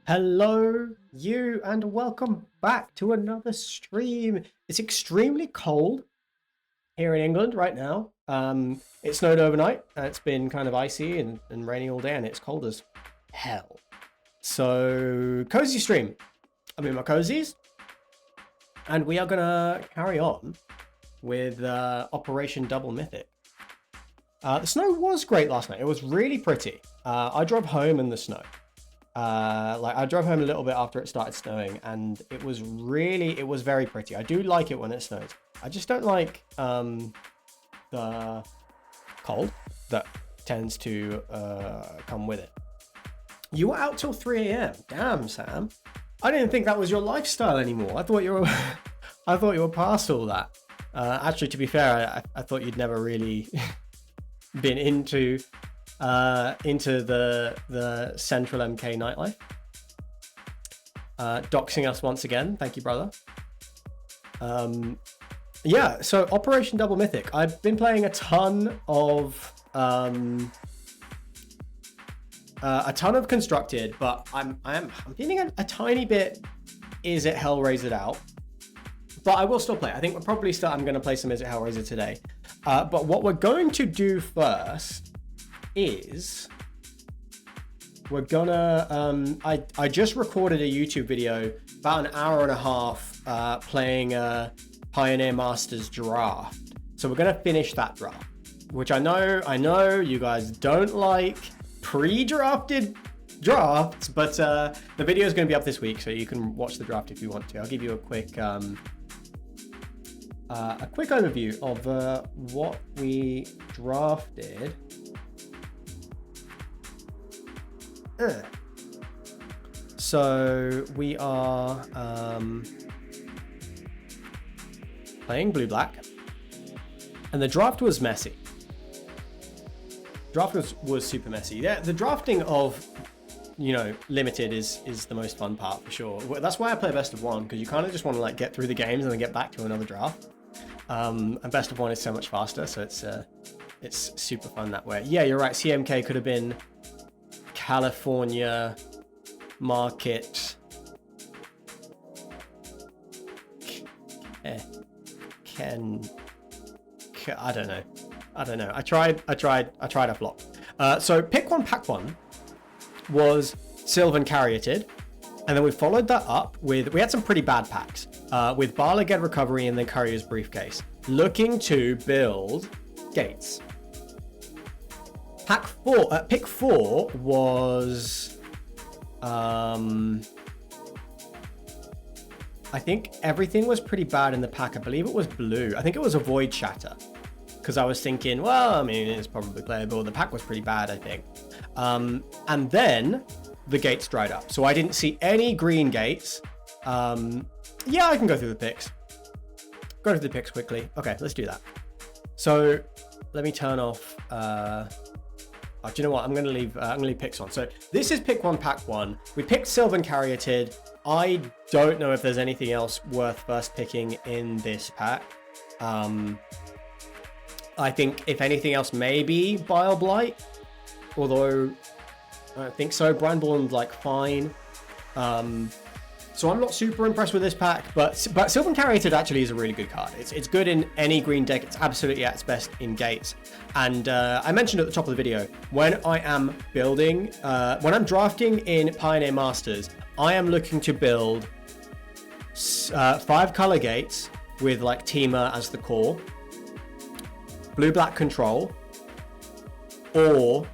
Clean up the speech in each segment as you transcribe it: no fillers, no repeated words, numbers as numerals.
Hello, you, and welcome back to another stream. It's extremely cold here in England right now. It snowed overnight, and it's been kind of icy and rainy all day, and it's cold as hell. So, cozy stream. I'm in my cozies, and we are gonna carry on with Operation Double Mythic. The snow was great last night. It was really pretty. I drove home in the snow. I drove home a little bit after it started snowing, and it was very pretty. I do like it when it snows. I just don't like the cold that tends to come with it. You were out till 3 a.m. Damn, Sam. I didn't think that was your lifestyle anymore. I thought you were I thought you were past all that. Actually, to be fair, I thought you'd never really been into the central MK nightlife. Doxing us once again. Thank you, brother. Yeah, so Operation Double Mythic. I've been playing a ton of Constructed, but I'm feeling a tiny bit Izzet Hellraiser out. But I will still play. I think I'm going to play some Izzet Hellraiser today. But what we're going to do first is we're gonna I just recorded a YouTube video about an hour and a half playing Pioneer Masters draft. So we're gonna finish that draft, which I know you guys don't like pre-drafted drafts, but the video is going to be up this week, so you can watch the draft if you want to. I'll give you a quick overview of what we drafted. So we are playing blue-black, and the draft was messy. Draft was super messy. Yeah, the drafting of, you know, limited is the most fun part for sure. That's why I play best of one, because you kind of just want to like get through the games and then get back to another draft. And best of one is so much faster, so it's super fun that way. Yeah, you're right. CMK could have been California Market. I don't know. I tried, I flopped. So pick one, pack one was Sylvan Caryatid, and then we followed that up with, we had some pretty bad packs, with Bala Get Recovery and then Courier's Briefcase, looking to build gates. Pick four was, I think everything was pretty bad in the pack. I believe it was blue. I think it was a Void Shatter, because I was thinking, well, I mean, it's probably playable. The pack was pretty bad, I think. And then the gates dried up. So I didn't see any green gates. Yeah, I can go through the picks. Go through the picks quickly. Okay, let's do that. So let me turn off. Oh, do you know what? I'm gonna leave picks on. So this is pick one, pack one. We picked Sylvan Caryatid. I don't know if there's anything else worth first picking in this pack. I think if anything else, maybe Bile Blight, although I don't think so. Brandborn's like fine. So I'm not super impressed with this pack, but Sylvan Caryatid actually is a really good card. It's good in any green deck. It's absolutely at its best in gates. And I mentioned at the top of the video, when I am building, when I'm drafting in Pioneer Masters, I am looking to build 5 color gates with like Temur as the core, blue-black control, or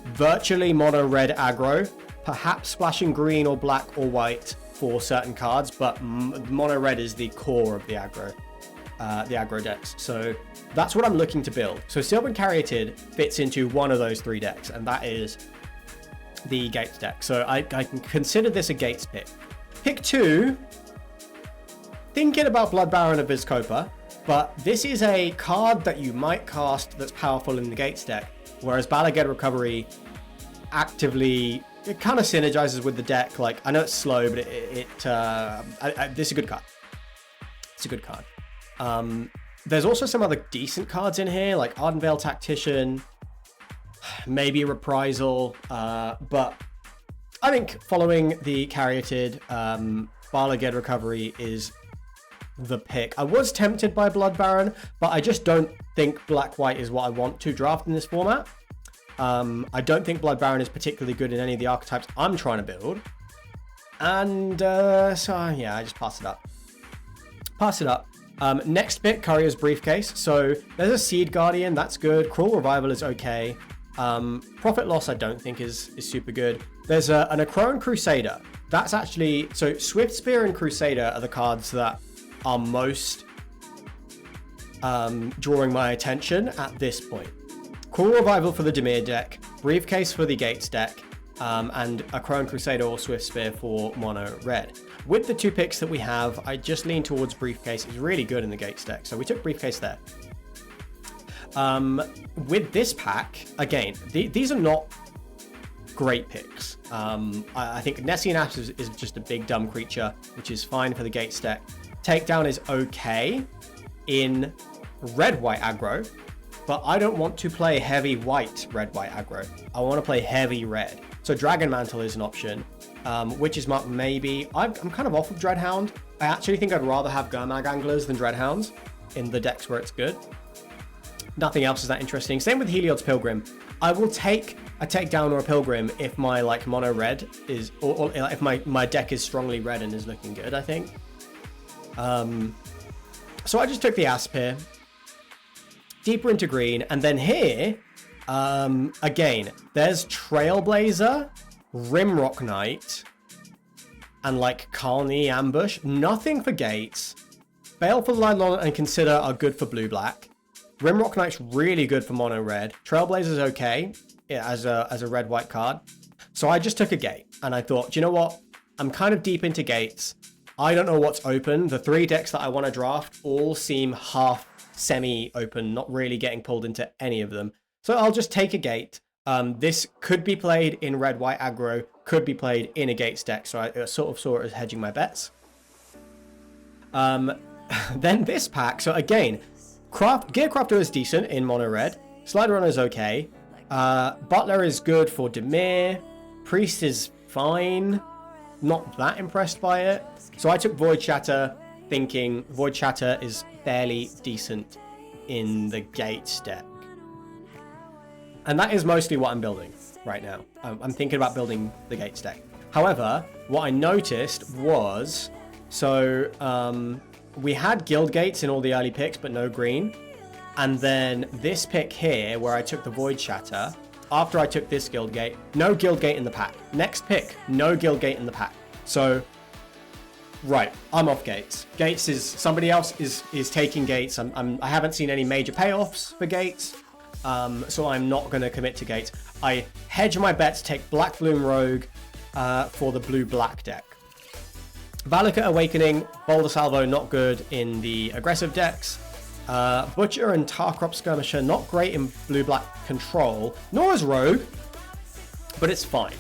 virtually mono-red aggro, perhaps splashing green or black or white for certain cards, but mono-red is the core of the aggro decks. So that's what I'm looking to build. So Sylvan Caryatid fits into one of those 3 decks, and that is the Gates deck. So I can consider this a Gates pick. Pick 2, thinking about Blood Baron of Vizkopa, but this is a card that you might cast that's powerful in the Gates deck, whereas Bala Get Recovery actively, it kind of synergizes with the deck. Like, I know it's slow, but this is a good card. It's a good card. There's also some other decent cards in here, like Ardenvale Tactician, maybe Reprisal, but I think following the Caryatid, Bala Get Recovery is the pick. I was tempted by Blood Baron, but I just don't think black-white is what I want to draft in this format. I don't think Blood Baron is particularly good in any of the archetypes I'm trying to build. And so yeah, I just pass it up. Next pick, Courier's Briefcase. So there's a Seed Guardian, that's good. Cruel Revival is okay. Profit Loss I don't think is super good. There's an Acroan Crusader. That's actually, so Swift Spear and Crusader are the cards that are most drawing my attention at this point. Cruel Revival for the Dimir deck, Briefcase for the Gates deck, and Acroan Crusader or Swift Spear for mono red. With the 2 picks that we have, I just lean towards Briefcase. It's really good in the Gates deck, so we took Briefcase there. With this pack, again, these are not great picks. I think Nessian Apps is just a big dumb creature, which is fine for the Gates deck. Takedown is okay in red-white aggro, but I don't want to play heavy white red-white aggro. I want to play heavy red. So Dragon Mantle is an option. Witch's Mark maybe. I'm kind of off of Dreadhound. I actually think I'd rather have Gurmag Anglers than Dreadhounds in the decks where it's good. Nothing else is that interesting. Same with Heliod's Pilgrim. I will take a Takedown or a Pilgrim if my like mono red is, or if my deck is strongly red and is looking good, I think. So I just took the Asp here, deeper into green, and then here, again, there's Trailblazer, Rimrock Knight, and like Carney Ambush. Nothing for Gates. Baleful Lylon and Consider are good for blue-black. Rimrock Knight's really good for mono-red. Trailblazer's okay as a red-white card. So I just took a Gate, and I thought, do you know what? I'm kind of deep into Gates. I don't know what's open. The 3 decks that I want to draft all seem half semi-open, not really getting pulled into any of them. So I'll just take a gate. This could be played in red-white aggro, could be played in a gates deck, so I sort of saw it as hedging my bets. Then this pack, so again, Gearcrafter is decent in mono red, Slide Runner is okay, Butler is good for Dimir, Priest is fine, not that impressed by it. So I took Void Shatter, thinking Void Shatter is fairly decent in the gates deck. And that is mostly what I'm building right now. I'm thinking about building the gates deck. However, what I noticed was, so we had guild gates in all the early picks, but no green. And then this pick here, where I took the Void Shatter, after I took this guild gate, no guild gate in the pack. Next pick, no guild gate in the pack. So, right, I'm off gates. Gates is, somebody else is taking gates. I haven't seen any major payoffs for gates. So I'm not going to commit to gates. I hedge my bets, take Black Bloom Rogue for the blue-black deck. Valakut Awakening, Boulder Salvo, not good in the aggressive decks. Butcher and Tarkrop Skirmisher, not great in blue-black control, nor is Rogue, but it's fine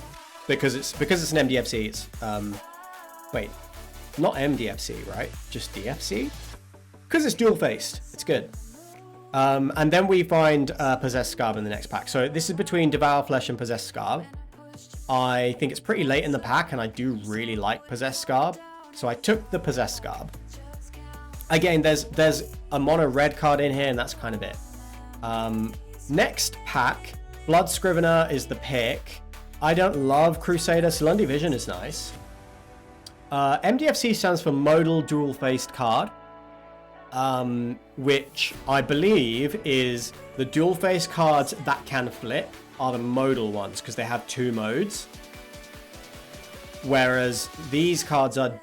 because it's an MDFC. It's wait, not MDFC, right? Just DFC? Because it's dual-faced. It's good. And then we find Possessed Scarb in the next pack. So this is between Devour Flesh and Possessed Scarb. I think it's pretty late in the pack, and I do really like Possessed Scarb. So I took the Possessed Scarb. Again, there's a mono red card in here, and that's kind of it. Next pack, Blood Scrivener is the pick. I don't love Crusader. Selûne Vision is nice. MDFC stands for Modal Dual-Faced Card. Which I believe is the dual-face cards that can flip are the modal ones because they have 2 modes. Whereas these cards are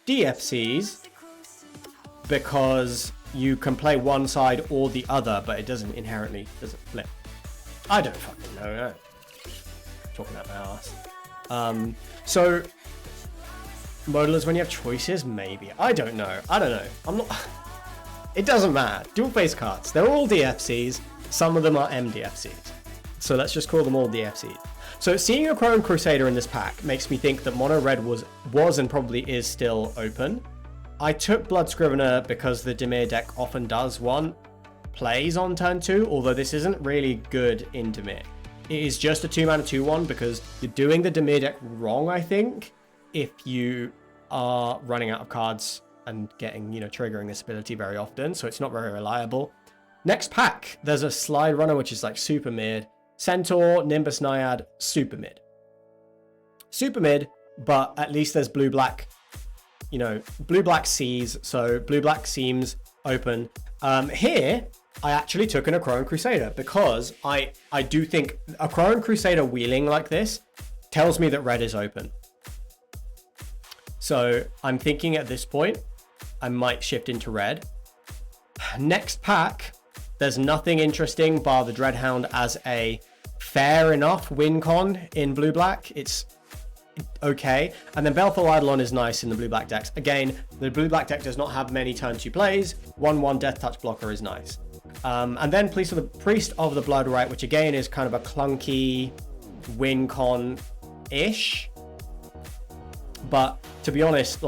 DFCs because you can play one side or the other, but it doesn't flip. I don't fucking know. Talking about my ass. So modal is when you have choices, maybe. I don't know. I'm not. It doesn't matter. Dual-face cards. They're all DFCs. Some of them are MDFCs. So let's just call them all DFCs. So seeing a Crone Crusader in this pack makes me think that Mono Red was and probably is still open. I took Blood Scrivener because the Dimir deck often does want plays on turn 2, although this isn't really good in Dimir. It is just a 2-mana 2/1 because you're doing the Dimir deck wrong, I think, if you are running out of cards and getting, triggering this ability very often, so it's not very reliable. Next pack, there's a Slide Runner, which is like super mid. Centaur, Nimbus Naiad, super mid. Super mid, but at least there's blue-black, blue-black Seas, so blue-black seems open. Here, I actually took an Akroan Crusader because I do think Akroan Crusader wheeling like this tells me that red is open. So I'm thinking at this point, I might shift into red. Next pack, there's nothing interesting bar the Dreadhound as a fair enough win con in blue-black. It's okay. And then Baleful Eidolon is nice in the blue-black decks. Again, the blue-black deck does not have many turn 2 plays. 1/1 Death Touch blocker is nice. And then Priest of the Blood Rite, which again is kind of a clunky win con-ish. But to be honest,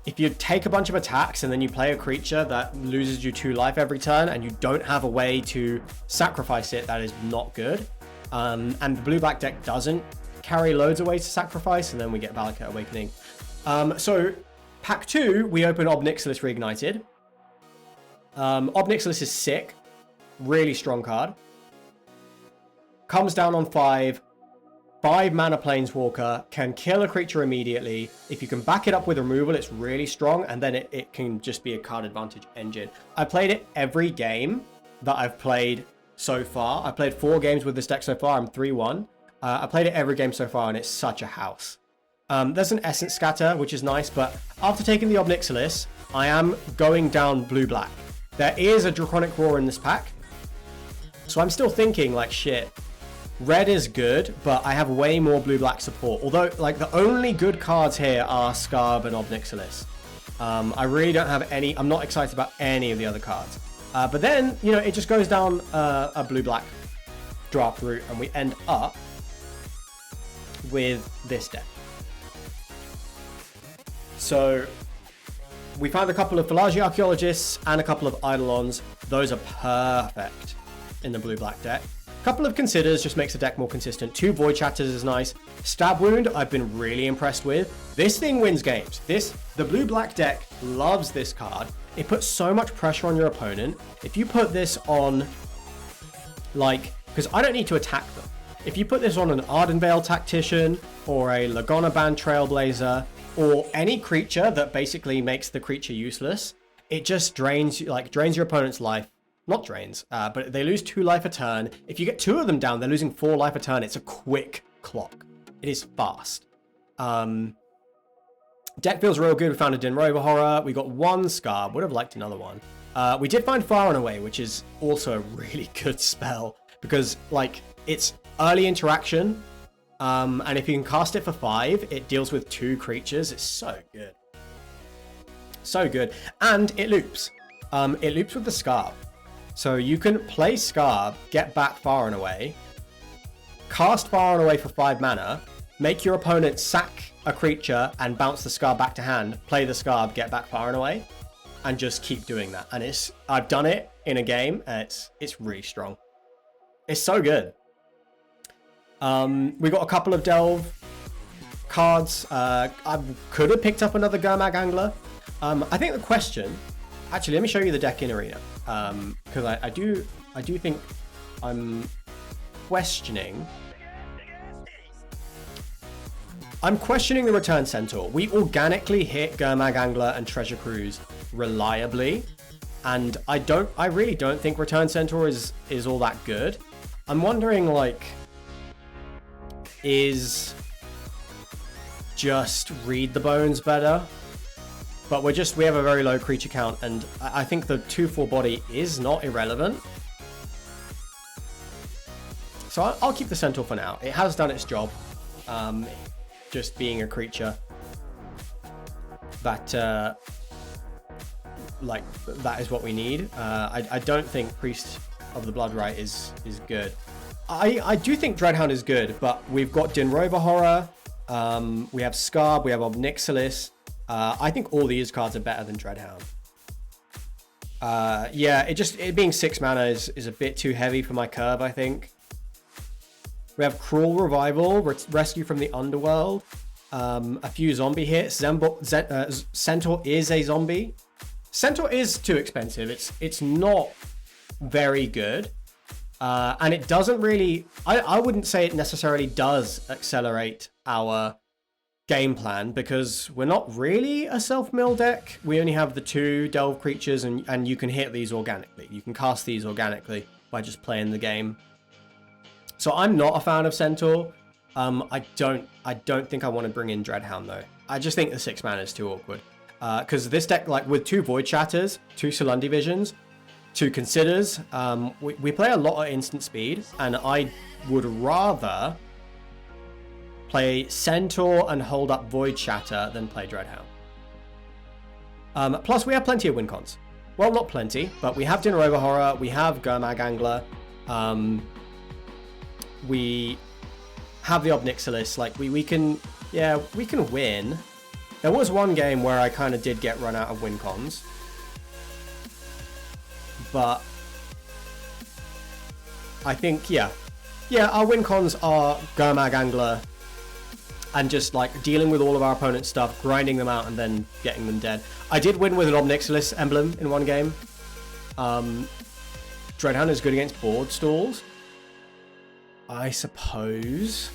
if you take a bunch of attacks and then you play a creature that loses you 2 life every turn and you don't have a way to sacrifice it, that is not good. And the blue-black deck doesn't carry loads of ways to sacrifice, and then we get Valakut Awakening. So pack 2, we open Ob Nixilis Reignited. Ob Nixilis is sick. Really strong card. Comes down on 5. 5 mana Planeswalker, can kill a creature immediately. If you can back it up with removal, it's really strong, and then it can just be a card advantage engine. I played it every game that I've played so far. I played 4 games with this deck so far. I'm 3-1. I played it every game so far, and it's such a house. There's an Essence Scatter, which is nice, but after taking the Ob Nixilis, I am going down blue-black. There is a Draconic Roar in this pack, so I'm still thinking, shit. Red is good, but I have way more blue-black support. Although, the only good cards here are Scarb and Ob Nixilis. I really don't have any. I'm not excited about any of the other cards. But then, you know, it just goes down a blue-black draft route, and we end up with this deck. So we found a couple of Philagi Archaeologists and a couple of Eidolons. Those are perfect in the blue-black deck. A couple of Considers just makes the deck more consistent. 2 Void Shatters is nice. Stab Wound, I've been really impressed with. This thing wins games. The blue-black deck loves this card. It puts so much pressure on your opponent. If you put this on, like, because I don't need to attack them. If you put this on an Ardenvale Tactician or a Lagona Band Trailblazer or any creature that basically makes the creature useless, it just drains your opponent's life. Not drains, but they lose 2 life a turn. If you get 2 of them down, they're losing 4 life a turn. It's a quick clock. It is fast. Deck feels real good. We found a Din Rover Horror. We got 1 Scar. Would have liked another one. We did find Far and Away, which is also a really good spell because, like, it's early interaction. And if you can cast it for 5, it deals with 2 creatures. It's so good. So good. And it loops. It loops with the Scarb. So you can play Scarb, get back Far and Away, cast Far and Away for 5 mana, make your opponent sack a creature and bounce the Scarb back to hand, play the Scarb, get back Far and Away, and just keep doing that. And I've done it in a game, and it's really strong. It's so good. We got a couple of Delve cards. I could have picked up another Gurmag Angler. I think the question... Actually, let me show you the deck in Arena. Because I do think I'm questioning... I'm questioning the Return Centaur. We organically hit Gurmag Angler and Treasure Cruise reliably. And I really don't think Return Centaur is all that good. I'm wondering, like... Is just Read the Bones better? But we have a very low creature count, and I think the 2/4 body is not irrelevant. So I'll keep the Centaur for now. It has done its job, just being a creature that that is what we need. I don't think Priest of the Bloodright is good. I do think Dreadhound is good, but we've got Din Rover Horror, we have Scarb, we have Obnixilis. I think all these cards are better than Dreadhound. Yeah, it being 6 mana is a bit too heavy for my curve, I think. We have Cruel Revival, Rescue from the Underworld, a few zombie hits. Centaur is a zombie. Centaur is too expensive. It's not very good. And it doesn't really... I wouldn't say it necessarily does accelerate our game plan, because we're not really a self-mill deck. We only have the 2 Delve creatures, and you can hit these organically. You can cast these organically by just playing the game. So I'm not a fan of Centaur. I don't think I want to bring in Dreadhound, though. I just think the 6 mana is too awkward. Because this deck, like with 2 Void Shatters, 2 Solundi Visions, 2 Considers, we play a lot at instant speed, and I would rather play Centaur and hold up Void Shatter than play Dreadhound. Plus, we have plenty of win cons. Well, not plenty, but we have Din Rover Horror, we have Gurmag Angler, we have the Obnixilis. Like, we can win. There was one game where I kind of did get run out of win cons. But I think, yeah, our win cons are Gurmag Angler and just like dealing with all of our opponent's stuff, grinding them out, and then getting them dead. I did win with an Obnixilis emblem in one game. Dreadhound is good against board stalls, I suppose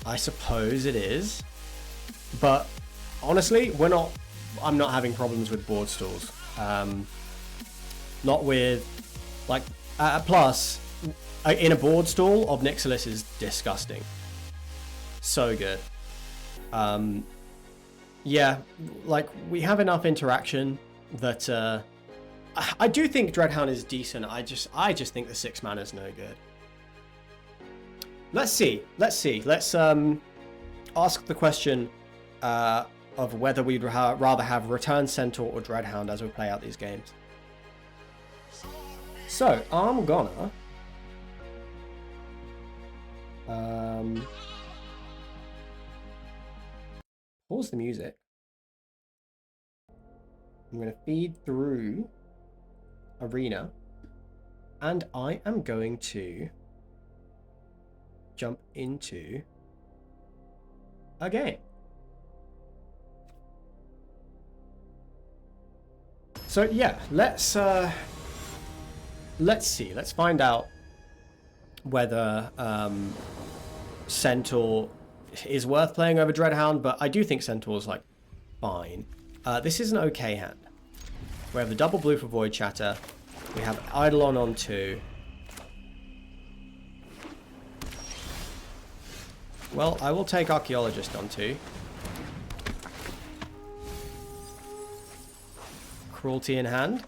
it is. But honestly, I'm not having problems with board stalls. Not with, like, plus, in a board stall, Obnixilis is disgusting. So good. Yeah, like, we have enough interaction that, I do think Dreadhound is decent. I just think the 6 mana is no good. Let's see. Let's ask the question, of whether we'd rather have Return Centaur or Dreadhound as we play out these games. So, I'm gonna... pause the music. I'm going to feed through Arena. And I am going to jump into a game. So yeah, let's see. Let's find out whether Centaur is worth playing over Dreadhound, but I do think Centaur's like fine. This is an okay hand. We have the double blue for Void Chatter. We have Eidolon on 2. Well, I will take Archaeologist on 2. Cruelty in hand.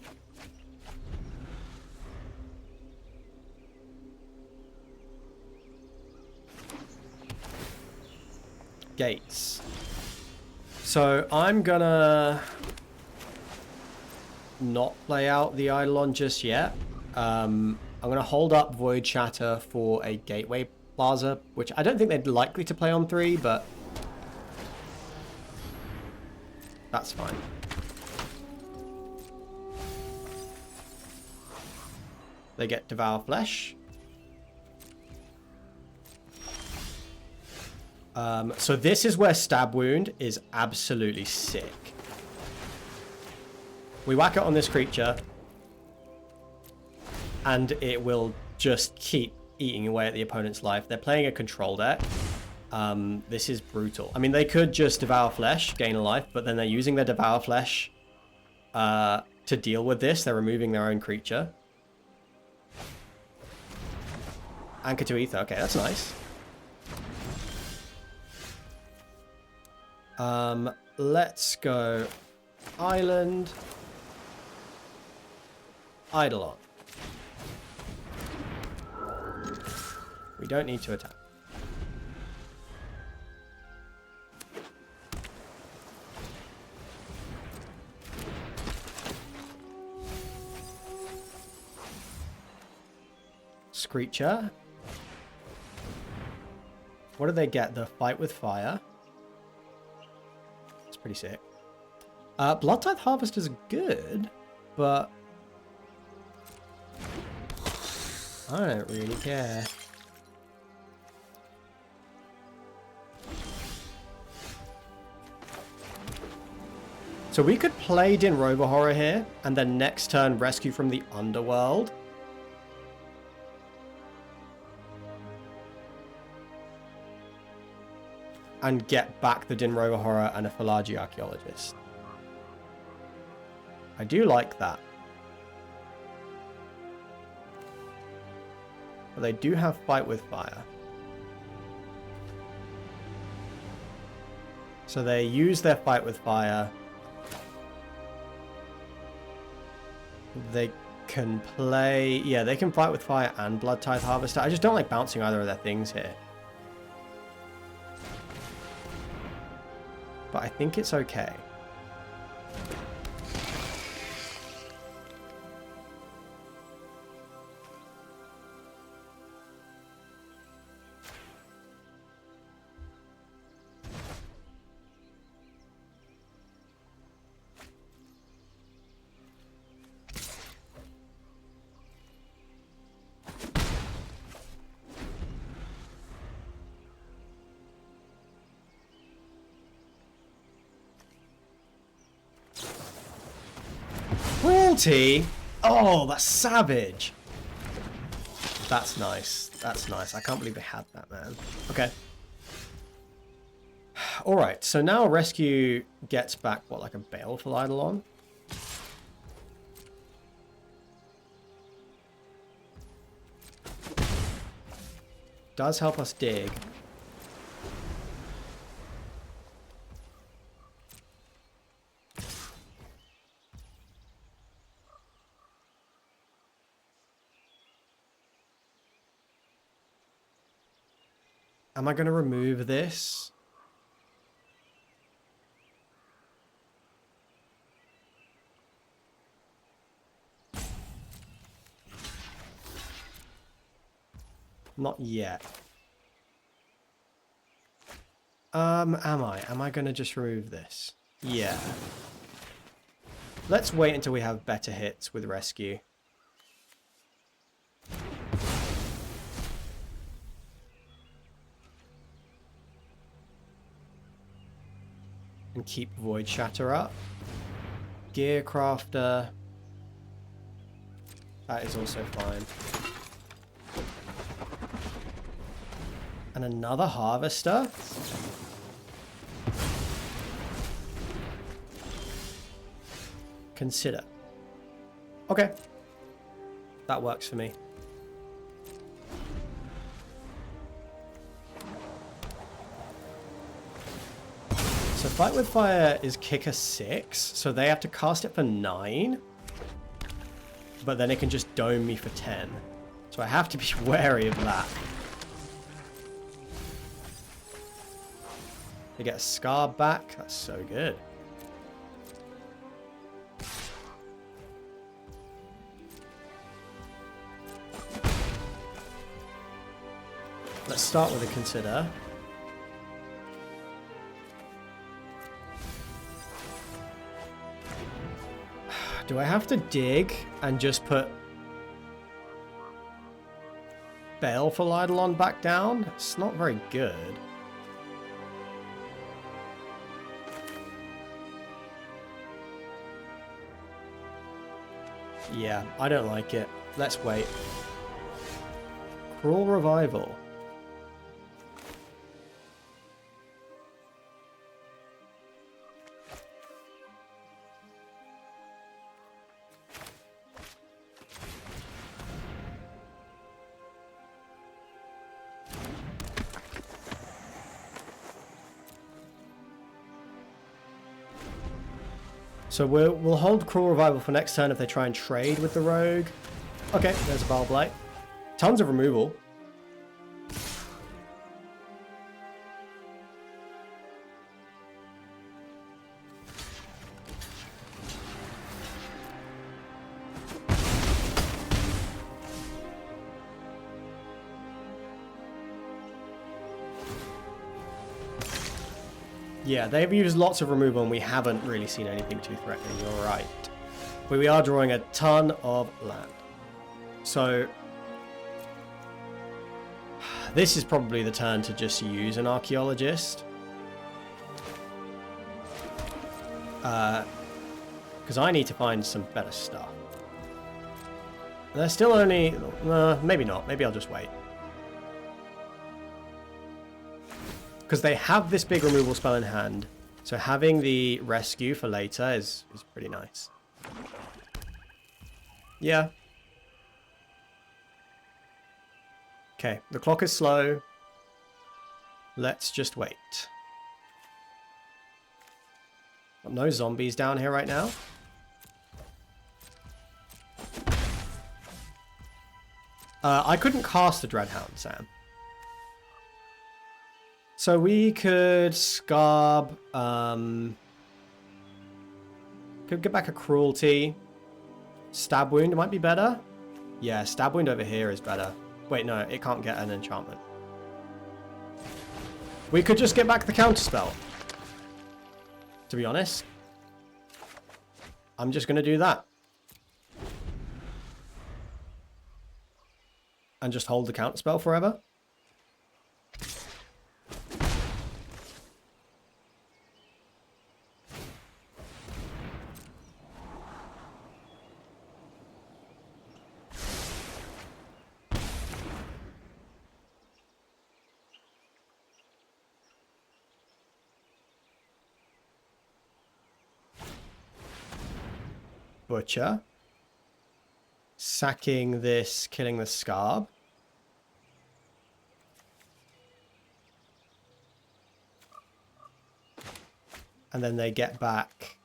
Gates. So I'm gonna not play out the Eidolon just yet. I'm gonna hold up Void Chatter for a Gateway Plaza, which I don't think they're likely to play on 3, but that's fine. They get Devour Flesh. So this is where Stab Wound is absolutely sick. We whack it on this creature, and it will just keep eating away at the opponent's life. They're playing a control deck. This is brutal. I mean, they could just Devour Flesh, gain a life, but then they're using their Devour Flesh to deal with this. They're removing their own creature. Anchor to Ether. Okay, that's nice. Let's go Island. Eidolon. We don't need to attack. Screecher. What do they get? The Fight with Fire. It's pretty sick. Blood Tithe Harvest is good, but I don't really care. So we could play Din Rover Horror here, and then next turn rescue from the Underworld. And get back the Din Rover Horror and a Philagi Archaeologist. I do like that. But they do have Fight with Fire. So they use their Fight with Fire. They can play... Yeah, they can Fight with Fire and Blood Tithe Harvester. I just don't like bouncing either of their things here. But I think it's okay. Cruelty? Oh, that's savage. That's nice. That's nice. I can't believe they had that, man. Okay. Alright, so now Rescue gets back, what, like a Baleful Eidolon? Does help us dig. Am I going to remove this? Not yet. Am I? Am I going to just remove this? Yeah. Let's wait until we have better hits with rescue. And keep Void Shatter up. Gear Crafter. That is also fine. And another Harvester. Consider. Okay. That works for me. So Fight with Fire is kicker 6, so they have to cast it for 9. But then it can just dome me for 10. So I have to be wary of that. They get a Scar back. That's so good. Let's start with a Consider. Do I have to dig and just put Baleful Eidolon back down? It's not very good. Yeah, I don't like it. Let's wait. Cruel Revival. So we'll hold Cruel Revival for next turn if they try and trade with the Rogue. Okay, there's a Bile Blight. Tons of removal. Yeah, they've used lots of removal and we haven't really seen anything too threatening, you're right. But we are drawing a ton of land. So this is probably the turn to just use an Archaeologist. Because I need to find some better stuff. And they're still only... maybe not. Maybe I'll just wait. Because they have this big removal spell in hand. So having the rescue for later is pretty nice. Yeah. Okay, the clock is slow. Let's just wait. Got no zombies down here right now. I couldn't cast the Dreadhound, Sam. So we could Scarb, could get back a Cruelty. Stab Wound might be better. Yeah, Stab Wound over here is better. Wait, no, it can't get an enchantment. We could just get back the Counterspell. To be honest. I'm just going to do that. And just hold the Counterspell forever. Butcher. Sacking this, killing the Scarb. And then they get back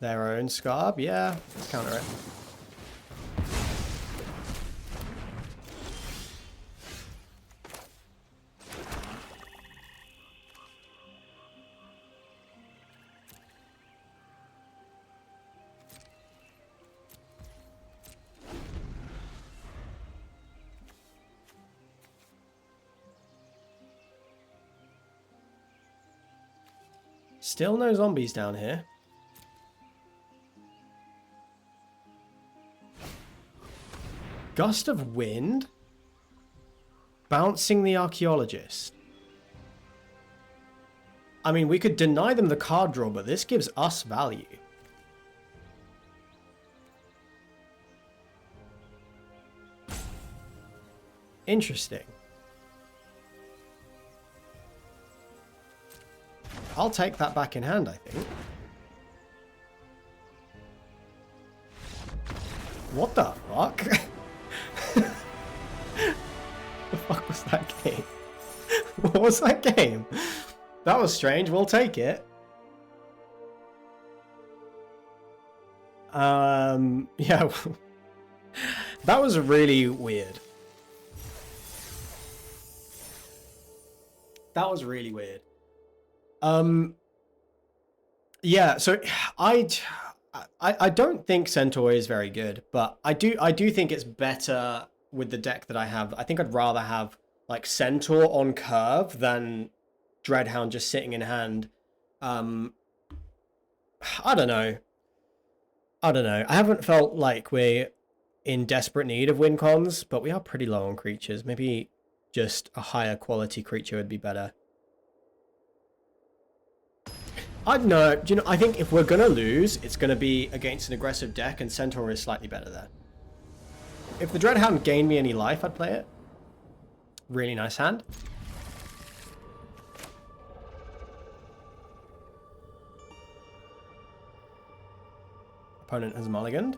their own Scarb. Yeah, let's counter it. Still no zombies down here. Gust of wind. Bouncing the archaeologist. I mean, we could deny them the card draw, but this gives us value. Interesting. I'll take that back in hand, I think. What the fuck? The fuck was that game? What was that game? That was strange. We'll take it. Yeah. That was really weird. That was really weird. Yeah, so I don't think Centaur is very good, but I do think it's better with the deck that I have. I think I'd rather have like Centaur on curve than Dreadhound just sitting in hand. I don't know. I haven't felt like we're in desperate need of win cons, but we are pretty low on creatures. Maybe just a higher quality creature would be better. I don't know. Do you know, I think if we're going to lose, it's going to be against an aggressive deck, and Centaur is slightly better there. If the Dreadhound gained me any life, I'd play it. Really nice hand. Opponent has mulliganed.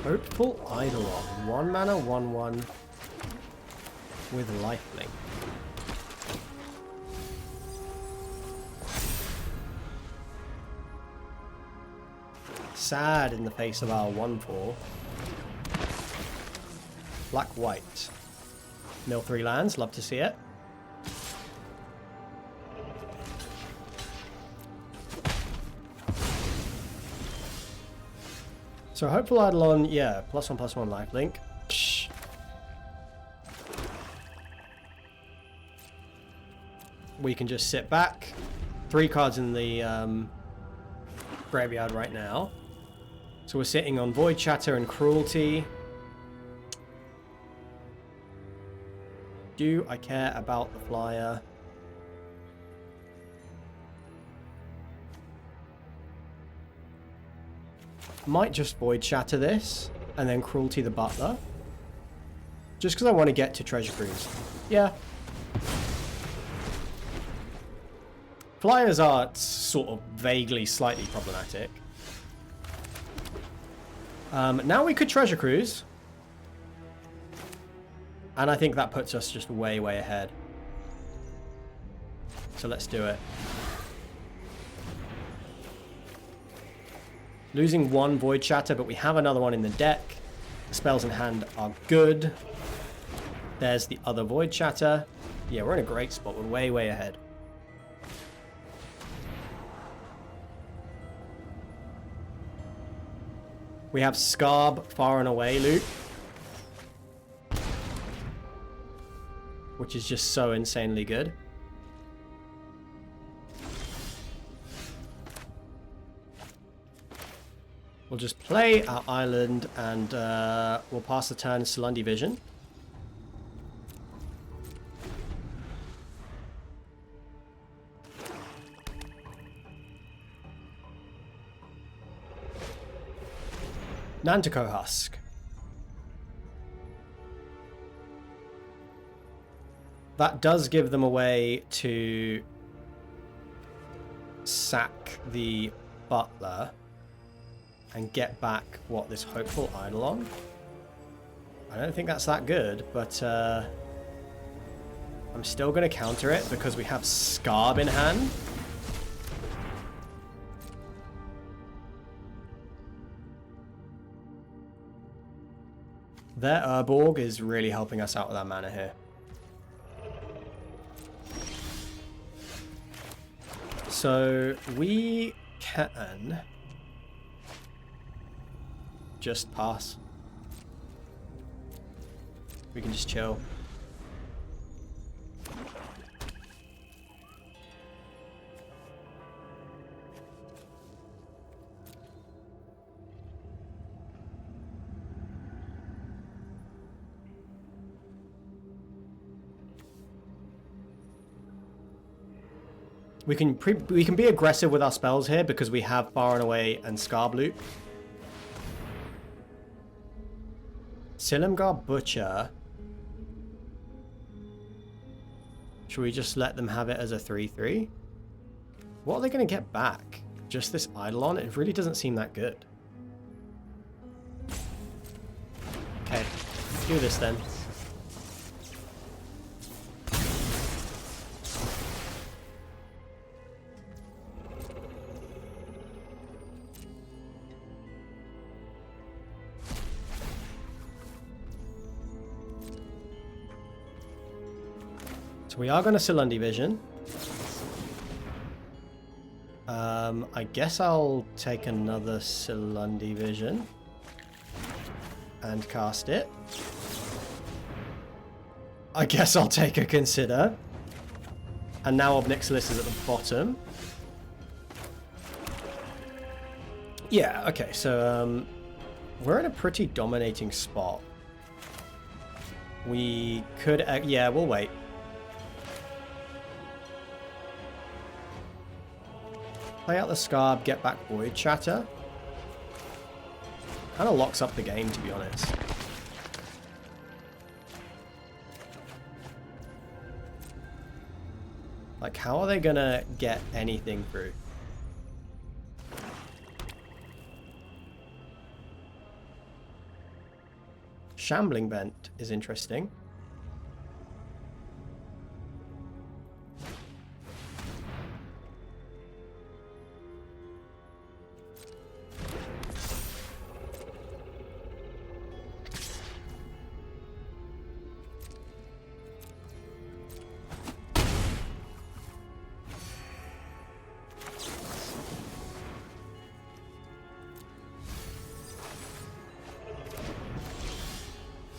Hopeful Eidolon. 1 mana, 1/1 with lifelink. Sad in the face of our 1/4. Black-white. Mill 3 lands, love to see it. So Hopeful Eidolon, yeah, +1/+1 lifelink. Shh. We can just sit back. 3 cards in the graveyard right now. So we're sitting on Void Chatter and Cruelty. Do I care about the flyer? Might just Void Shatter this, and then Cruelty the Butler. Just because I want to get to Treasure Cruise. Yeah. Flyers are sort of vaguely slightly problematic. Now we could Treasure Cruise. And I think that puts us just way, way ahead. So let's do it. Losing 1 Void Shatter, but we have another one in the deck. The spells in hand are good. There's the other Void Shatter. Yeah, we're in a great spot. We're way, way ahead. We have Scarb Far and Away loop, which is just so insanely good. We'll just play our island and we'll pass the turn Salundi Vision. Nantico Husk. That does give them a way to sack the Butler and get back, what, this Hopeful Eidolon? I don't think that's that good, but I'm still going to counter it because we have Scarb in hand. Their Urborg is really helping us out with our mana here. So we can just pass. We can just chill. We can be aggressive with our spells here because we have Far and Away and Scarb Loop. Silumgar Butcher. Should we just let them have it as a 3/3? What are they going to get back? Just this Eidolon? It really doesn't seem that good. Okay, do this then. So we are going to Silundi Vision. I guess I'll take another Silundi Vision and cast it. I guess I'll take a Consider. And now Obnixilis is at the bottom. Yeah, okay, so we're in a pretty dominating spot. We could... yeah, we'll wait. Play out the Scarb, get back Void Chatter. Kind of locks up the game, to be honest. Like, how are they gonna get anything through? Shambling Vent is interesting.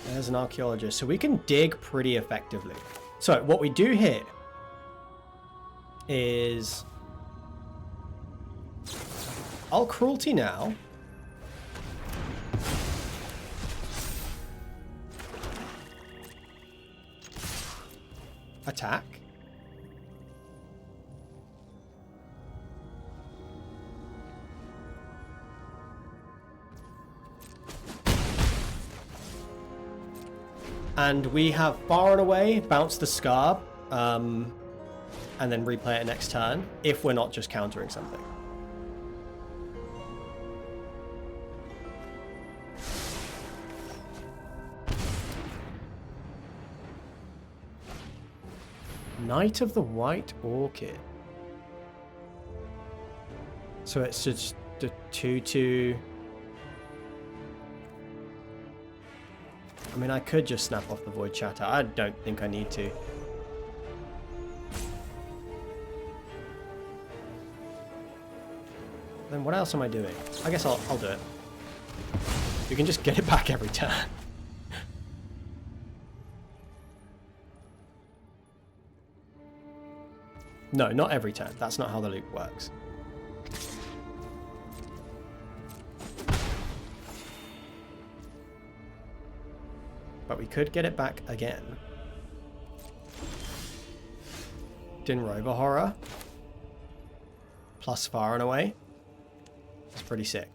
There's an archaeologist, so we can dig pretty effectively. So what we do here is I'll cruelty now. Attack. And we have Far and Away, bounce the Scarb, and then replay it next turn, if we're not just countering something. Knight of the White Orchid. So it's just the 2/2... I mean, I could just snap off the Void Chatter. I don't think I need to. Then what else am I doing? I guess I'll do it. You can just get it back every turn. No, not every turn. That's not how the loop works. But we could get it back again. Dinrover Horror. Plus Far and Away. It's pretty sick.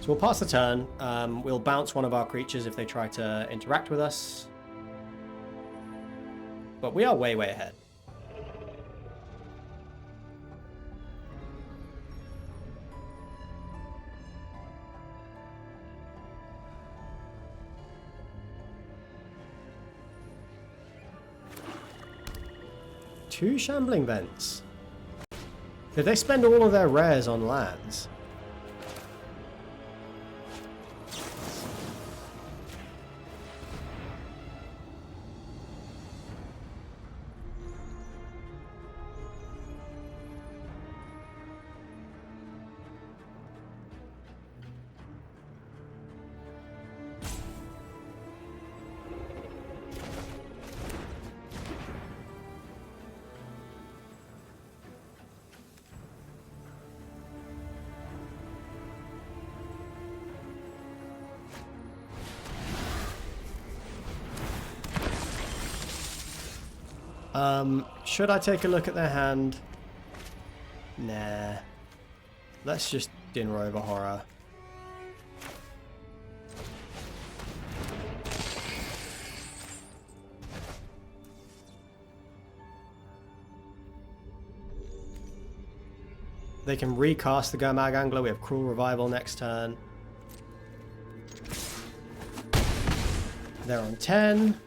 So we'll pass the turn. We'll bounce one of our creatures if they try to interact with us. But we are way, way ahead. 2 shambling vents. Did they spend all of their rares on lands? Should I take a look at their hand? Nah. Let's just dinner over horror. They can recast the Gomag Angler. We have Cruel Revival next turn. They're on 10.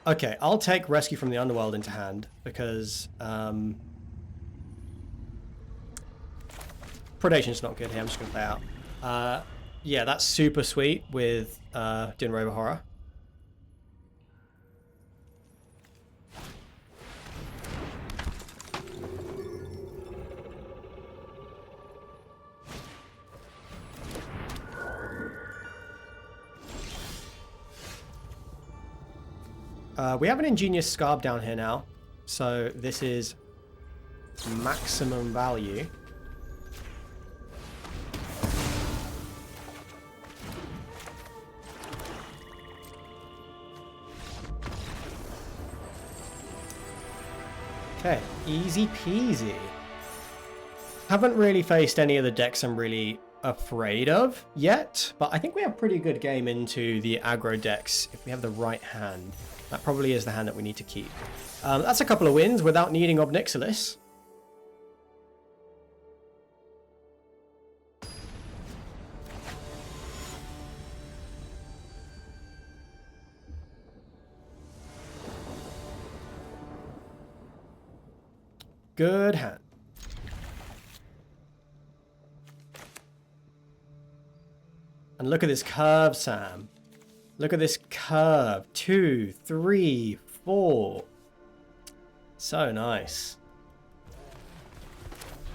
Okay, I'll take Rescue from the Underworld into hand because Predation's not good here. I'm just going to play out. Yeah, that's super sweet with Din Rover Horror. We have an Ingenious Scarb down here now, so this is maximum value. Okay, easy peasy. Haven't really faced any of the decks I'm really afraid of yet, but I think we have pretty good game into the aggro decks if we have the right hand. That probably is the hand that we need to keep. That's a couple of wins without needing Obnixilis. Good hand. And look at this curve, Sam. Look at this curve. 2, 3, 4. So nice.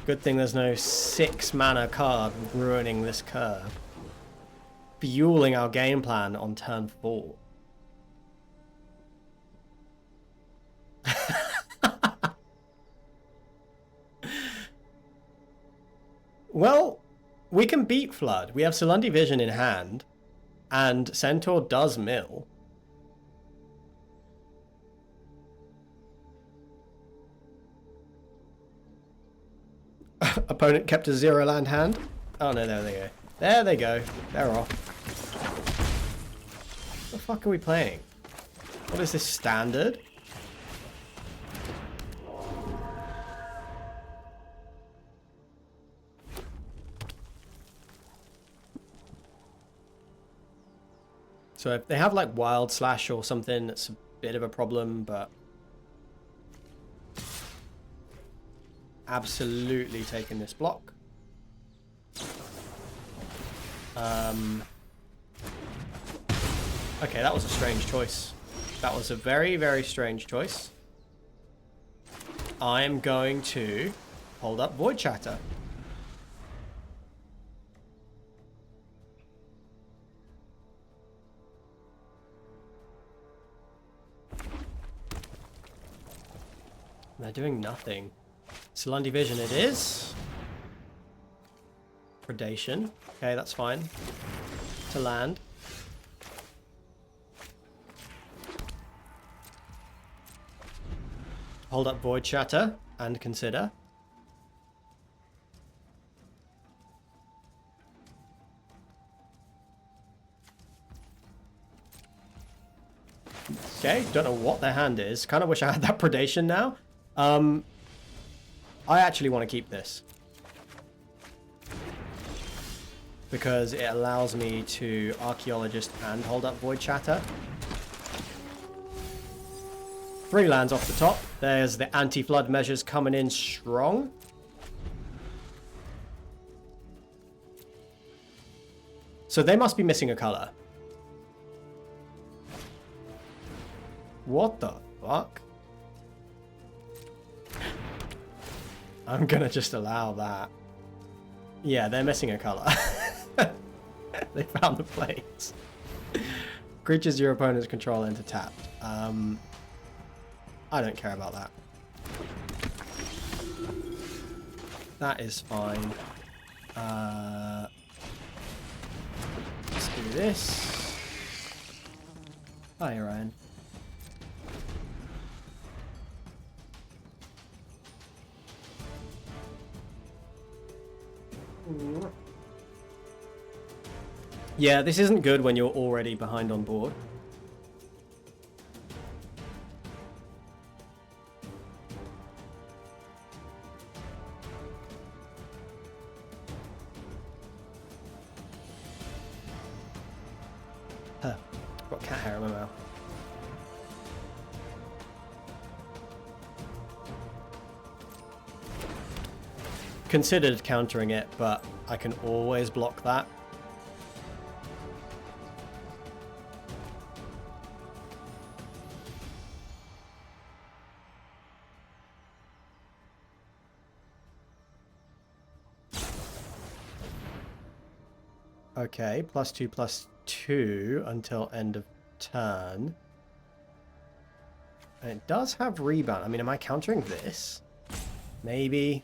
Good thing there's no 6 mana card ruining this curve. Fueling our game plan on turn 4. Well, we can beat Flood. We have Salundi Vision in hand. And Centaur does mill. Opponent kept a 0 land hand. Oh no, there they go. There they go. They're off. What the fuck are we playing? What is this, standard? So if they have like Wild Slash or something, that's a bit of a problem, but absolutely taking this block. Okay, that was a strange choice. That was a very, very strange choice. I'm going to hold up Void Chatter. They're doing nothing. Salundi Vision it is. Predation. Okay, that's fine. To land. Hold up Void Shatter and consider. Okay, don't know what their hand is. Kind of wish I had that Predation now. I actually want to keep this. because it allows me to Archaeologist and hold up Void Shatter. 3 lands off the top. There's the anti-flood measures coming in strong. So they must be missing a color. What the fuck? I'm gonna just allow that. Yeah, they're missing a color. They found the place. Creatures your opponents control enter tapped. I don't care about that. That is fine. Let's do this. Hi, Ryan. Yeah, this isn't good when you're already behind on board. Got cat hair in my mouth. Considered countering it, but I can always block that. Okay, +2/+2 until end of turn. And it does have rebound. I mean, am I countering this? Maybe.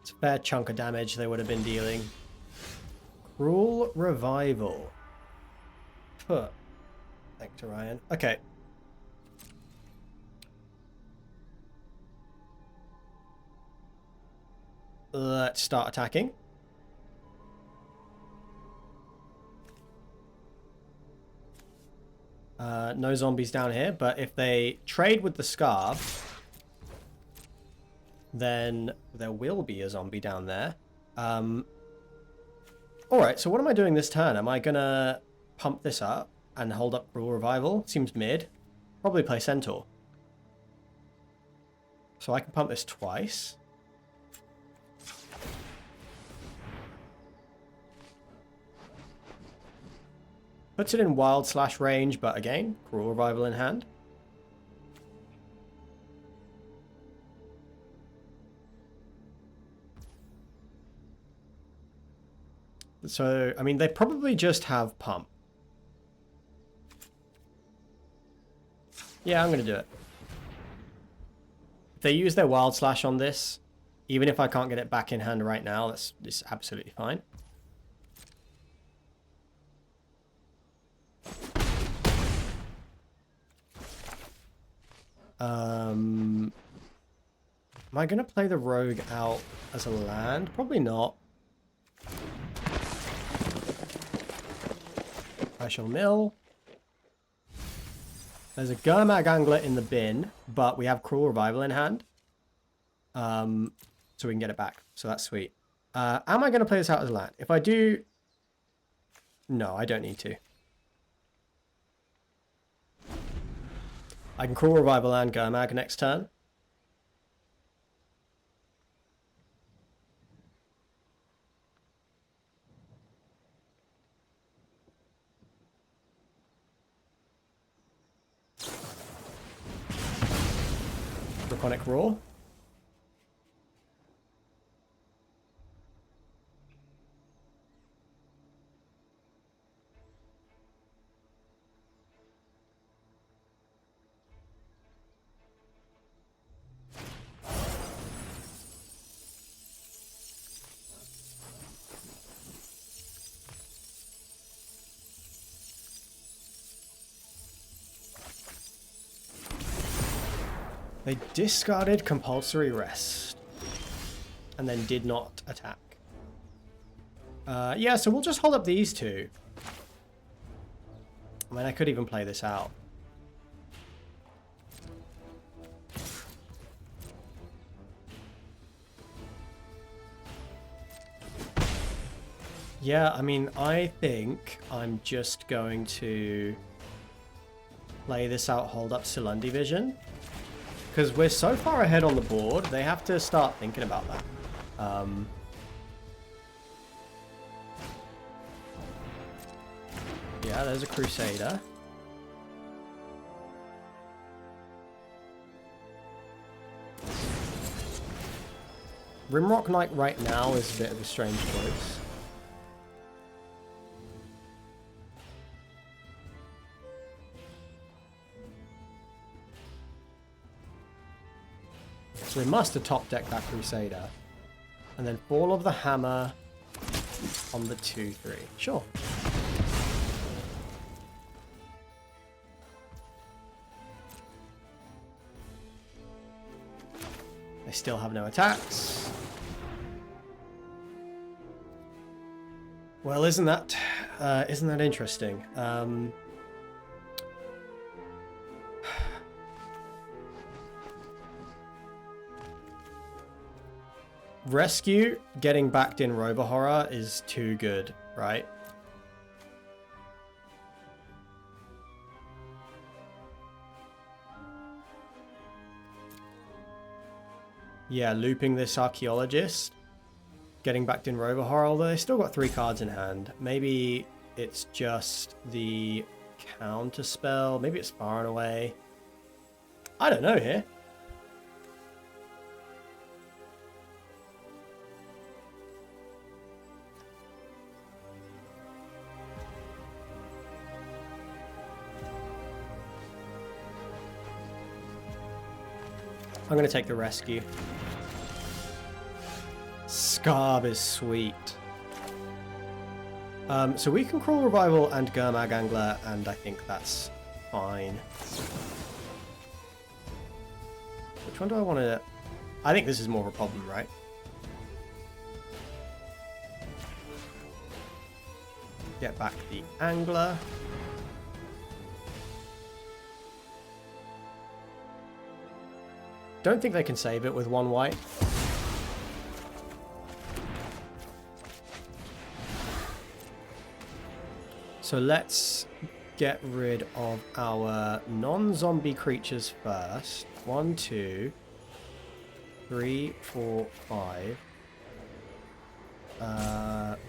It's a fair chunk of damage they would have been dealing. Cruel Revival. Huh. Thanks to Ryan. Okay. Let's start attacking. No zombies down here, but if they trade with the Scarf, then there will be a zombie down there. Alright, so what am I doing this turn? Am I gonna pump this up and hold up Cruel Revival? Seems mid. Probably play Centaur. So I can pump this twice. Puts it in wild / range, but again, Cruel Revival in hand. So, I mean, they probably just have pump. Yeah, I'm going to do it. If they use their wild / on this, even if I can't get it back in hand right now, that's absolutely fine. Am I going to play the rogue out as a land? Probably not. I shall mill. There's a Gurmag Angler in the bin, but we have Cruel Revival in hand. So we can get it back. So that's sweet. Am I going to play this out as a land? If I do... No, I don't need to. I can Cruel Revival and Gurmag next turn. Draconic Roar. They discarded Compulsory Rest and then did not attack. Yeah, so we'll just hold up these two. I mean, I could even play this out. Yeah, I mean, I think I'm just going to play this out, hold up Silundi Vision. Because we're so far ahead on the board, they have to start thinking about that. Yeah, there's a Crusader. Rimrock Knight right now is a bit of a strange choice. So we must have top decked that Crusader. And then Fall of the Hammer on the 2-3. Sure. They still have no attacks. Well, isn't that interesting? Rescue getting backed in Rover Horror is too good, right? Yeah, looping this Archaeologist. Getting backed in Rover Horror, although they still got 3 cards in hand. Maybe it's just the counter spell. Maybe it's Far and Away. I don't know here. I'm going to take the Rescue. Scarb is sweet. So we can Cruel Revival and Gurmag Angler, and I think that's fine. Which one do I want to... I think this is more of a problem, right? Get back the Angler. Don't think they can save it with 1 white. So let's get rid of our non-zombie creatures first. 1, 2, 3, 4, 5.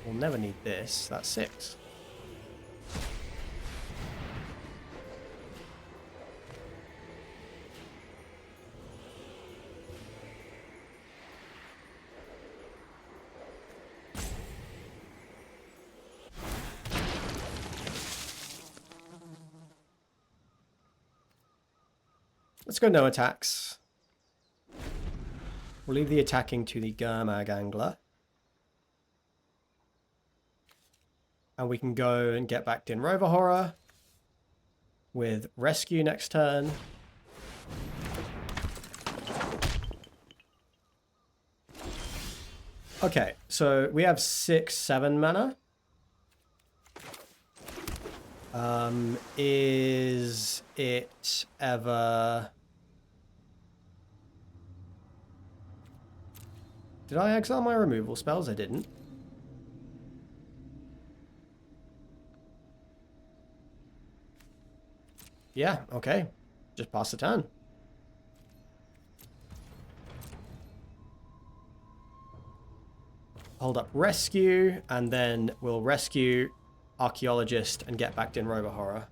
We'll never need this. That's 6. Let's go no attacks. We'll leave the attacking to the Gurmag Angler. And we can go and get back in Rover Horror with Rescue next turn. Okay, so we have 6, 7 mana. Is it ever... Did I exile my removal spells? I didn't. Yeah, okay. Just pass the turn. Hold up Rescue, and then we'll Rescue Archaeologist and get back in Rover Horror.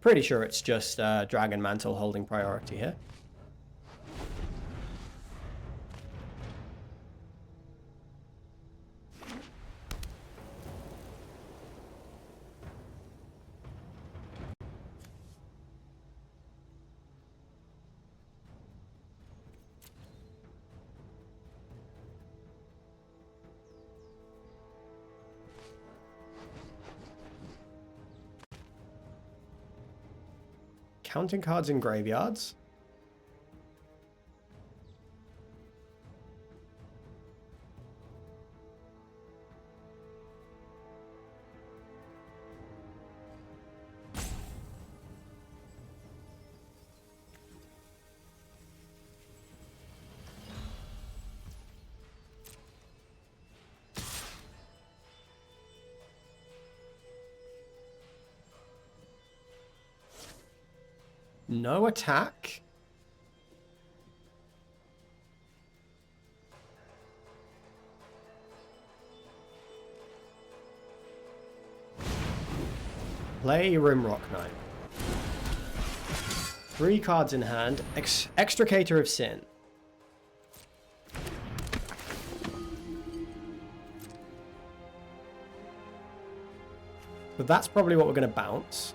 Pretty sure it's just Dragon Mantle holding priority here. Counting cards in graveyards. No attack. Play Rimrock Knight. 3 cards in hand. Extricator of Sin. But that's probably what we're going to bounce.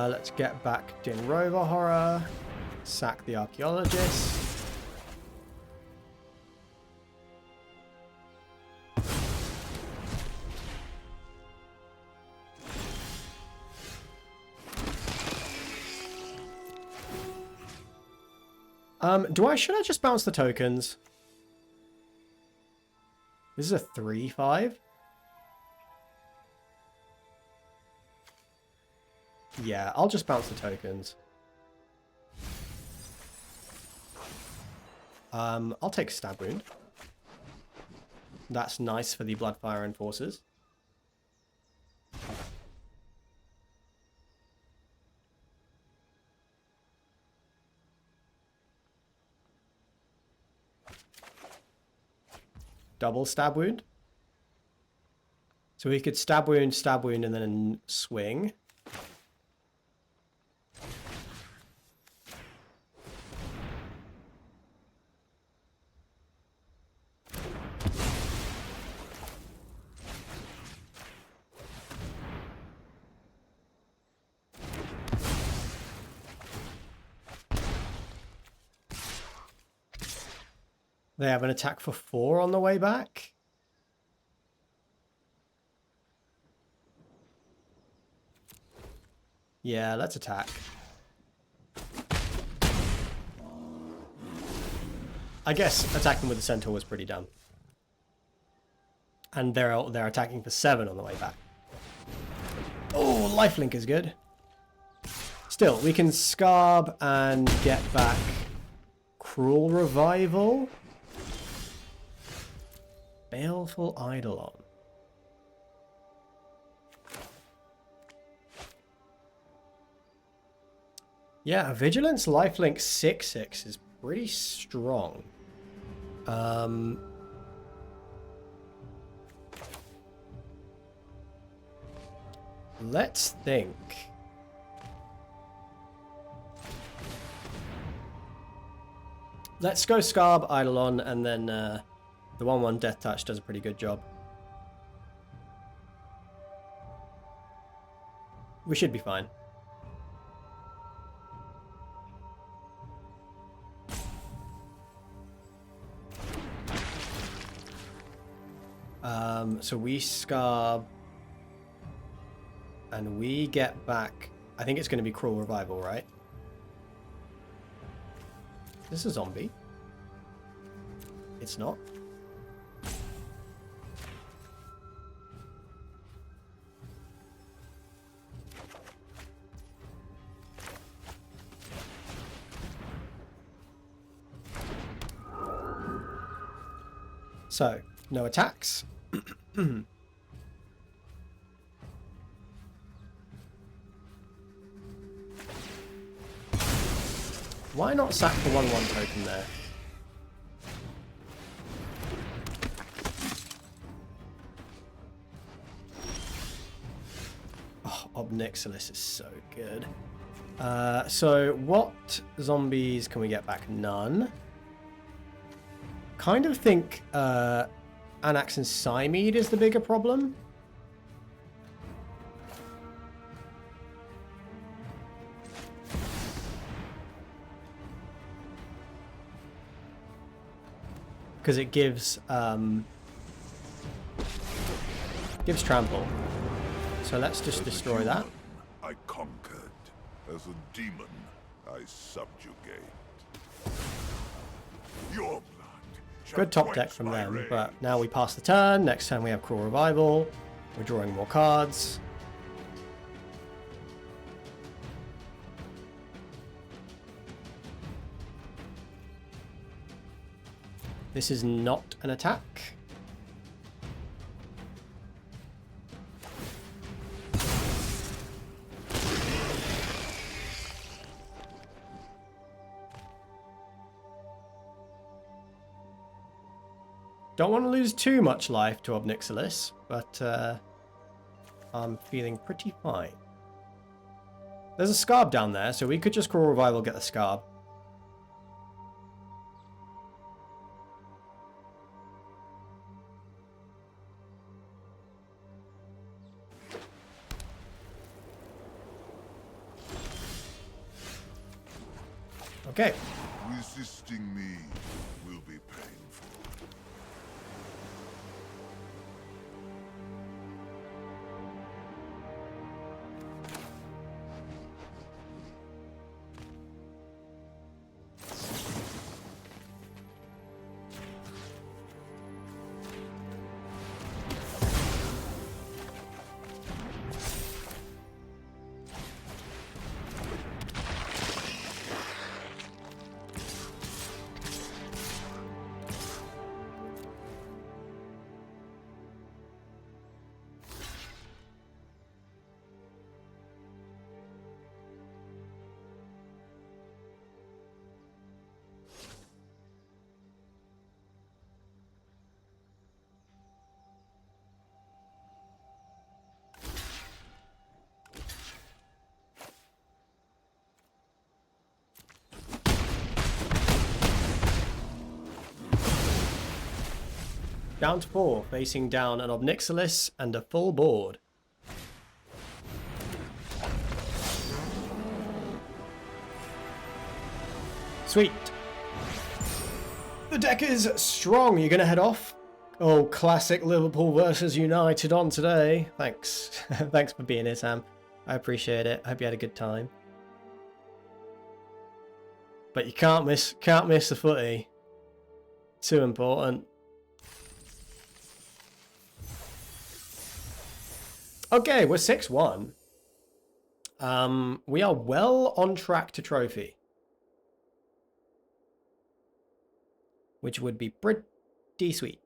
Let's get back Din Rover Horror. Sack the Archaeologist. Should I just bounce the tokens? This is a 3/5. Yeah, I'll just bounce the tokens. I'll take Stab Wound. That's nice for the Bloodfire Enforcers. Double Stab Wound. So we could Stab Wound, and then swing. They have an attack for 4 on the way back. Yeah, let's attack. I guess attacking with the Centaur was pretty dumb. And they're attacking for 7 on the way back. Oh, lifelink is good. Still, we can Scarb and get back Cruel Revival. Baleful Eidolon. Yeah, Vigilance lifelink 6/6 is pretty strong. Let's think. Let's go Scarb, Eidolon, and then the 1/1 Death Touch does a pretty good job. We should be fine. So we Scarb, and we get back. I think it's going to be Cruel Revival, right? This is a zombie. It's not. So, no attacks. Why not sack the 1/1 token there? Oh, Obnixilis is so good. So what zombies can we get back? None. Kind of think Anax and Cymede is the bigger problem. Because it gives trample. So let's just destroy that. I conquered. As a demon, I subjugate. Your blood. Good top deck from them, but now we pass the turn. Next turn we have Cruel Revival. We're drawing more cards. This is not an attack. Don't want to lose too much life to Obnixilis, but I'm feeling pretty fine. There's a Scarb down there, so we could just call Revival, get the Scarb. Okay. Resisting me will be painful. Down to 4, facing down an Obnixilis and a full board. Sweet. The deck is strong. You're going to head off? Oh, classic Liverpool versus United on today. Thanks. Thanks for being here, Sam. I appreciate it. I hope you had a good time. But you can't miss the footy. Too important. Okay, we're 6-1. We are well on track to trophy. Which would be pretty sweet.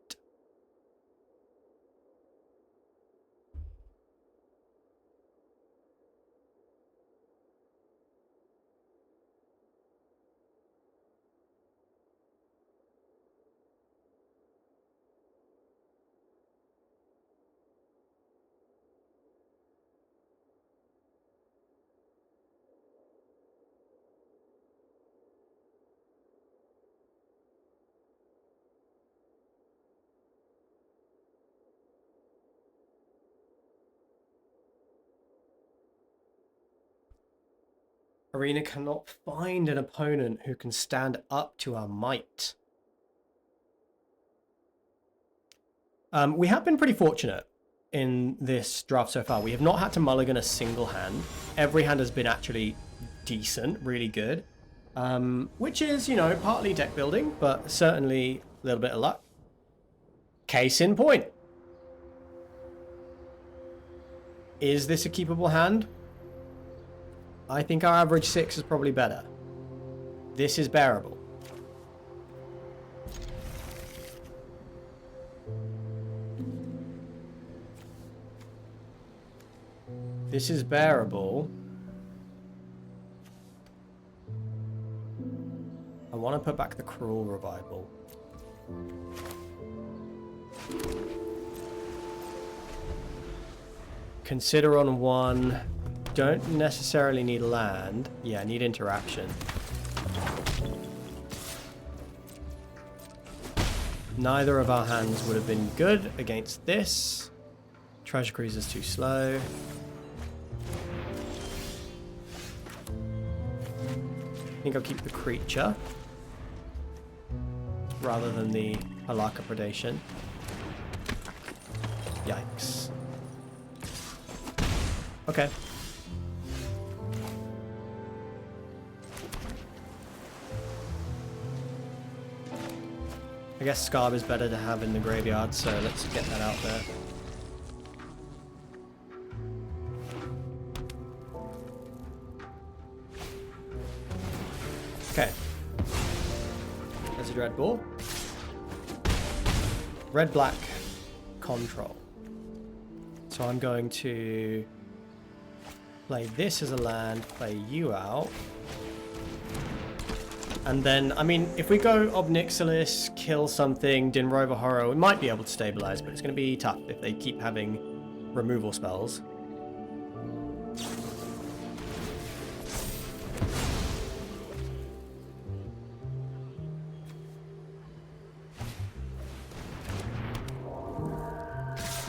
Arena cannot find an opponent who can stand up to our might. We have been pretty fortunate in this draft so far. We have not had to mulligan a single hand. Every hand has been actually decent, really good. Which is, you know, partly deck building, but certainly a little bit of luck. Case in point. Is this a keepable hand? I think our average 6 is probably better. This is bearable. This is bearable. I want to put back the Cruel Revival. Consider on 1. Don't necessarily need land. Yeah, I need interaction. Neither of our hands would have been good against this. Treasure Cruiser's too slow. I think I'll keep the creature rather than the Halaka Predation. Yikes. Okay. I guess Scarb is better to have in the graveyard, so let's get that out there. Okay. There's a Dread Ball. red-black control. So I'm going to play this as a land, play you out. And then, I mean, if we go Obnixilis, kill something, Din Rover Horror, we might be able to stabilize, but it's going to be tough if they keep having removal spells.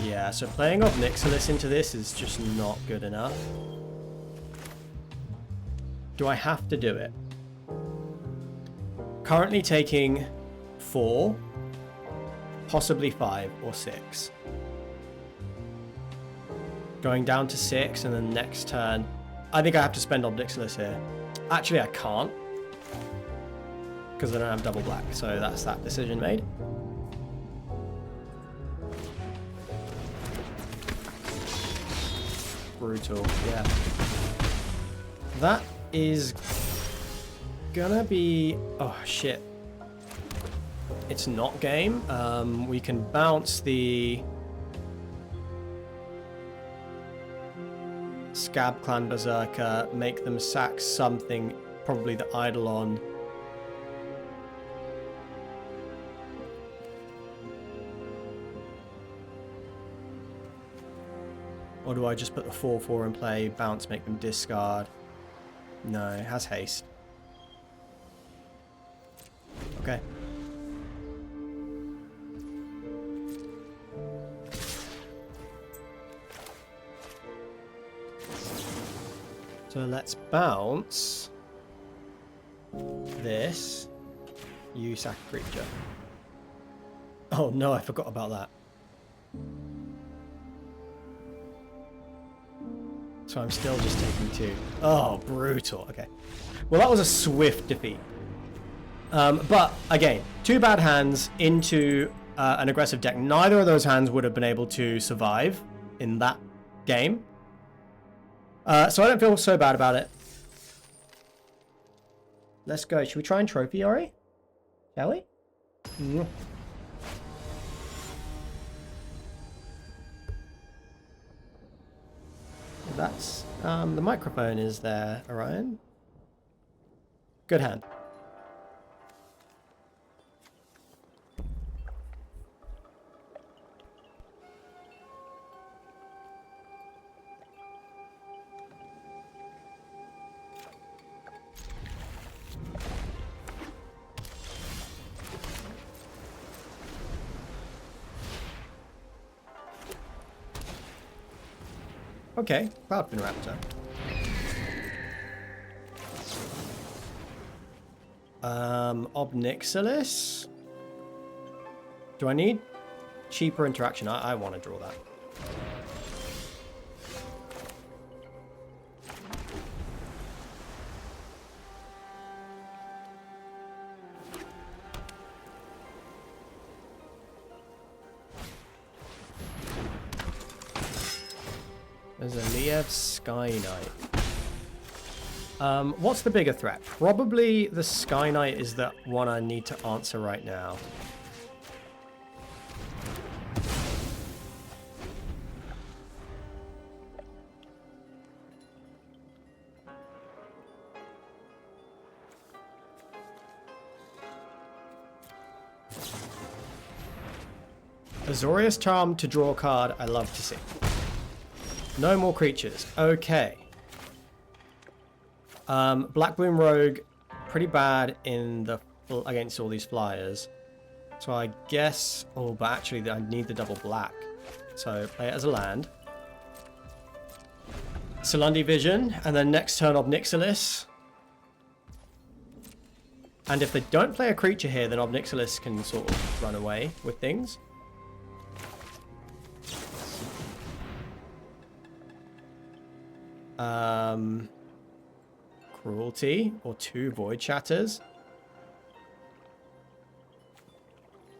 Yeah, so playing Obnixilis into this is just not good enough. Do I have to do it? Currently taking 4, possibly 5 or 6. Going down to 6, and then next turn, I think I have to spend Obnixilis here. Actually, I can't, because I don't have double black, so that's that decision made. Brutal, yeah. That is gonna be... oh, shit. It's not game. We can bounce the Scab Clan Berserker, make them sack something, probably the Eidolon. Or do I just put the 4/4 in play, bounce, make them discard? No, it has haste. Okay. So let's bounce this. You sack a creature. Oh no, I forgot about that. So I'm still just taking 2. Oh, brutal. Okay. Well, that was a swift defeat. But again, 2 bad hands into an aggressive deck. Neither of those hands would have been able to survive in that game. So I don't feel so bad about it. Let's go. Should we try and trophy Ori? Shall we? Mm. That's the microphone is there, Orion. Good hand. Okay, Cloudfin Raptor. Obnixilis. Do I need cheaper interaction? I want to draw that. There's a Liev Sky Knight. What's the bigger threat? Probably the Sky Knight is the one I need to answer right now. Azorius Charm to draw a card, I love to see. No more creatures. Okay. Black Bloom Rogue, pretty bad in the against all these flyers. So I guess... oh, but actually I need the double black. So play it as a land. Salundi Vision, and then next turn Obnixilis. And if they don't play a creature here, then Obnixilis can sort of run away with things. Cruelty or 2 Void Shatters.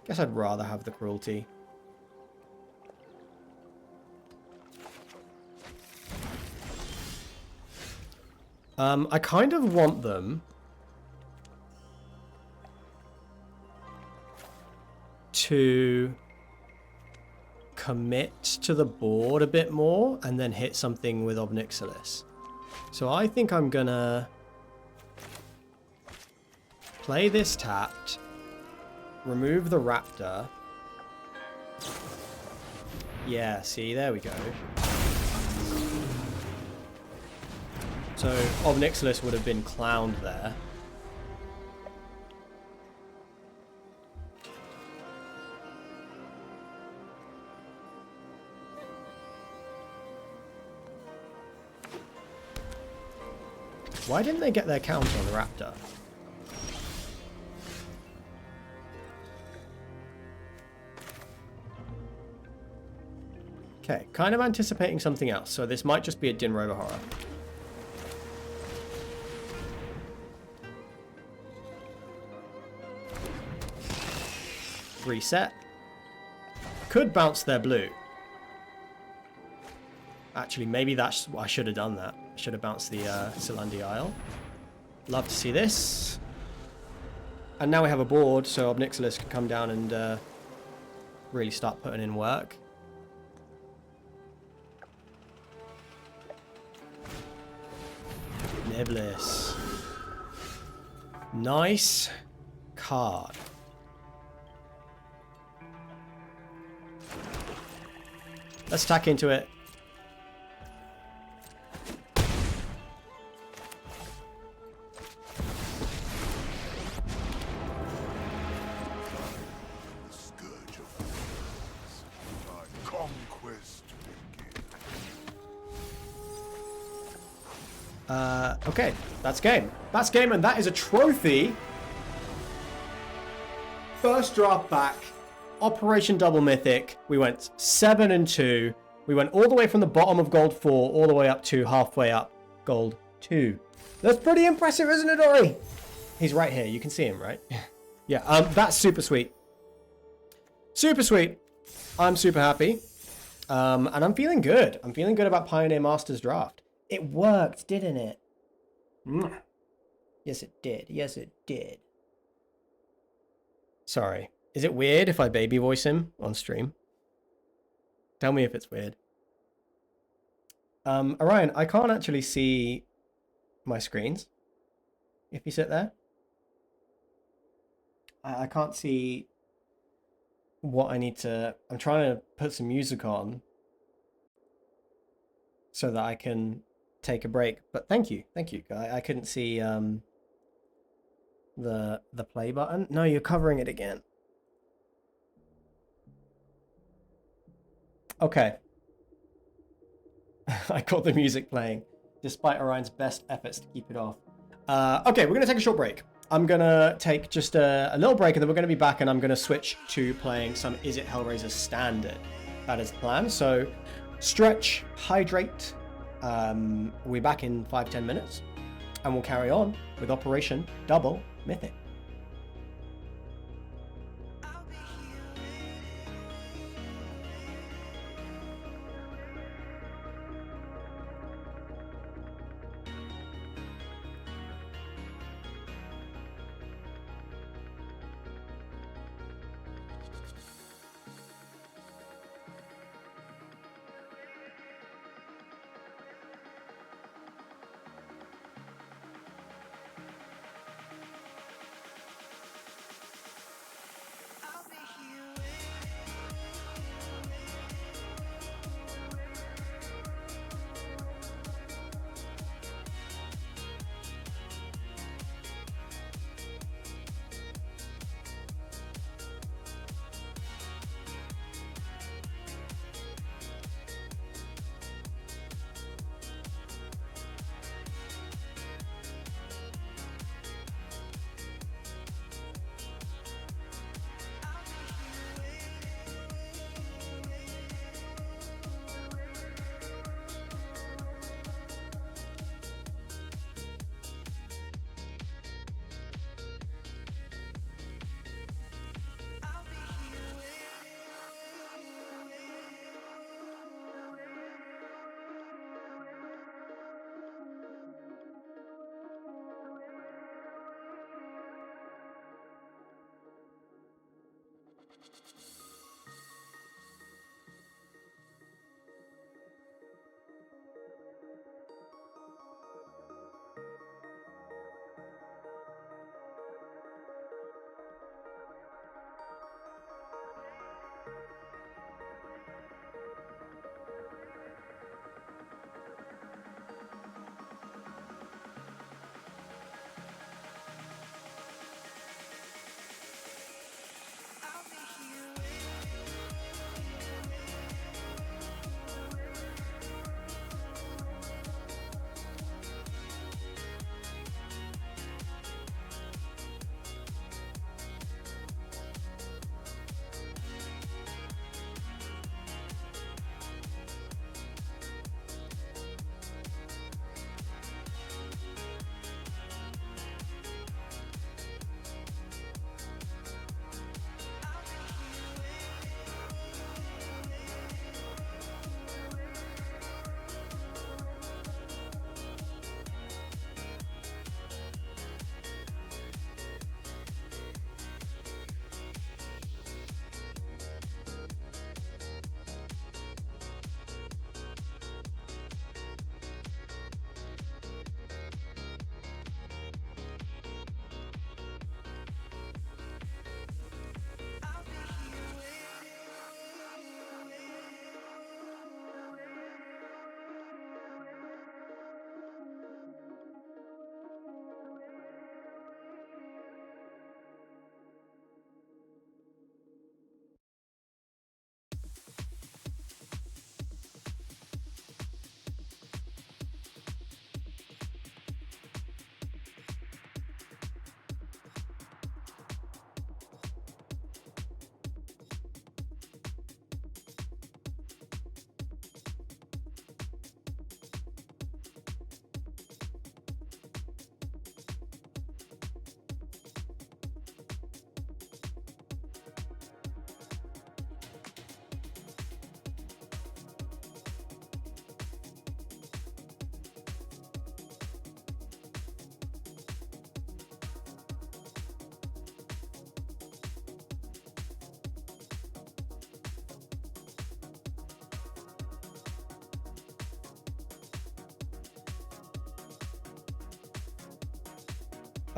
Guess I'd rather have the Cruelty. I kind of want them to commit to the board a bit more and then hit something with Obnixilis. So I think I'm gonna play this tapped, remove the raptor. Yeah, see, there we go. So Obnixilis would have been clowned there. Why didn't they get their count on the raptor? Okay, kind of anticipating something else, so this might just be a Din Rover Horror. Reset. Could bounce their blue. Actually, maybe that's what I should have done that. I should have bounced the Silandi Isle. Love to see this. And now we have a board, so Obnixilis can come down and really start putting in work. Niblis. Nice card. Let's tack into it. Okay, that's game. That's game, and that is a trophy. First draft back. Operation Double Mythic. We went 7-2. We went all the way from the bottom of Gold 4 all the way up to halfway up Gold 2. That's pretty impressive, isn't it, Ori? He's right here. You can see him, right? Yeah, that's super sweet. Super sweet. I'm super happy. And I'm feeling good. I'm feeling good about Pioneer Masters draft. It worked, didn't it? Yes, it did. Yes, it did. Sorry. Is it weird if I baby voice him on stream? Tell me if it's weird. Orion, I can't actually see my screens. If you sit there. I can't see what I need to... I'm trying to put some music on so that I can take a break. But thank you. Thank you. I couldn't see the play button. No, you're covering it again. Okay. I caught the music playing, despite Orion's best efforts to keep it off. Okay, we're going to take a short break. I'm going to take just a little break, and then we're going to be back, and I'm going to switch to playing some Izzet Hellraiser Standard. That is the plan. So, stretch, hydrate. We'll be back in 5-10 minutes, and we'll carry on with Operation Double Mythic.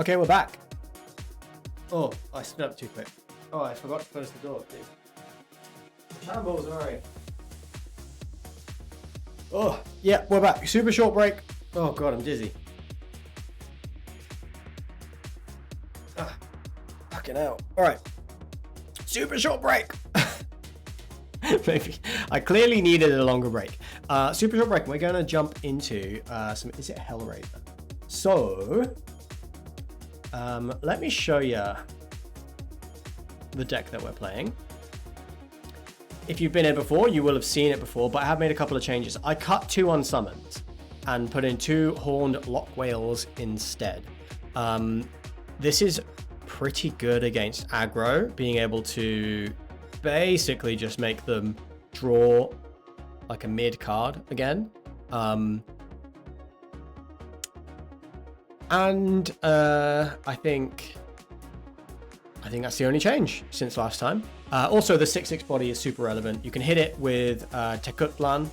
Okay, we're back. Oh, I stood up too quick. Oh, I forgot to close the door, dude. Shambles, alright. Oh, yeah, we're back. Super short break. Oh god, I'm dizzy. Fucking hell. Alright. Super short break. Maybe. I clearly needed a longer break. Super short break. We're going to jump into some Izzet Hellraiser. So, let me show you the deck that we're playing. If you've been here before, you will have seen it before, but I have made a couple of changes. I cut 2 unsummons and put in 2 horned lock whales instead. This is pretty good against aggro, being able to basically just make them draw like a mid card again. And I think that's the only change since last time. Also, the 6/6 body is super relevant. You can hit it with Tekutlan.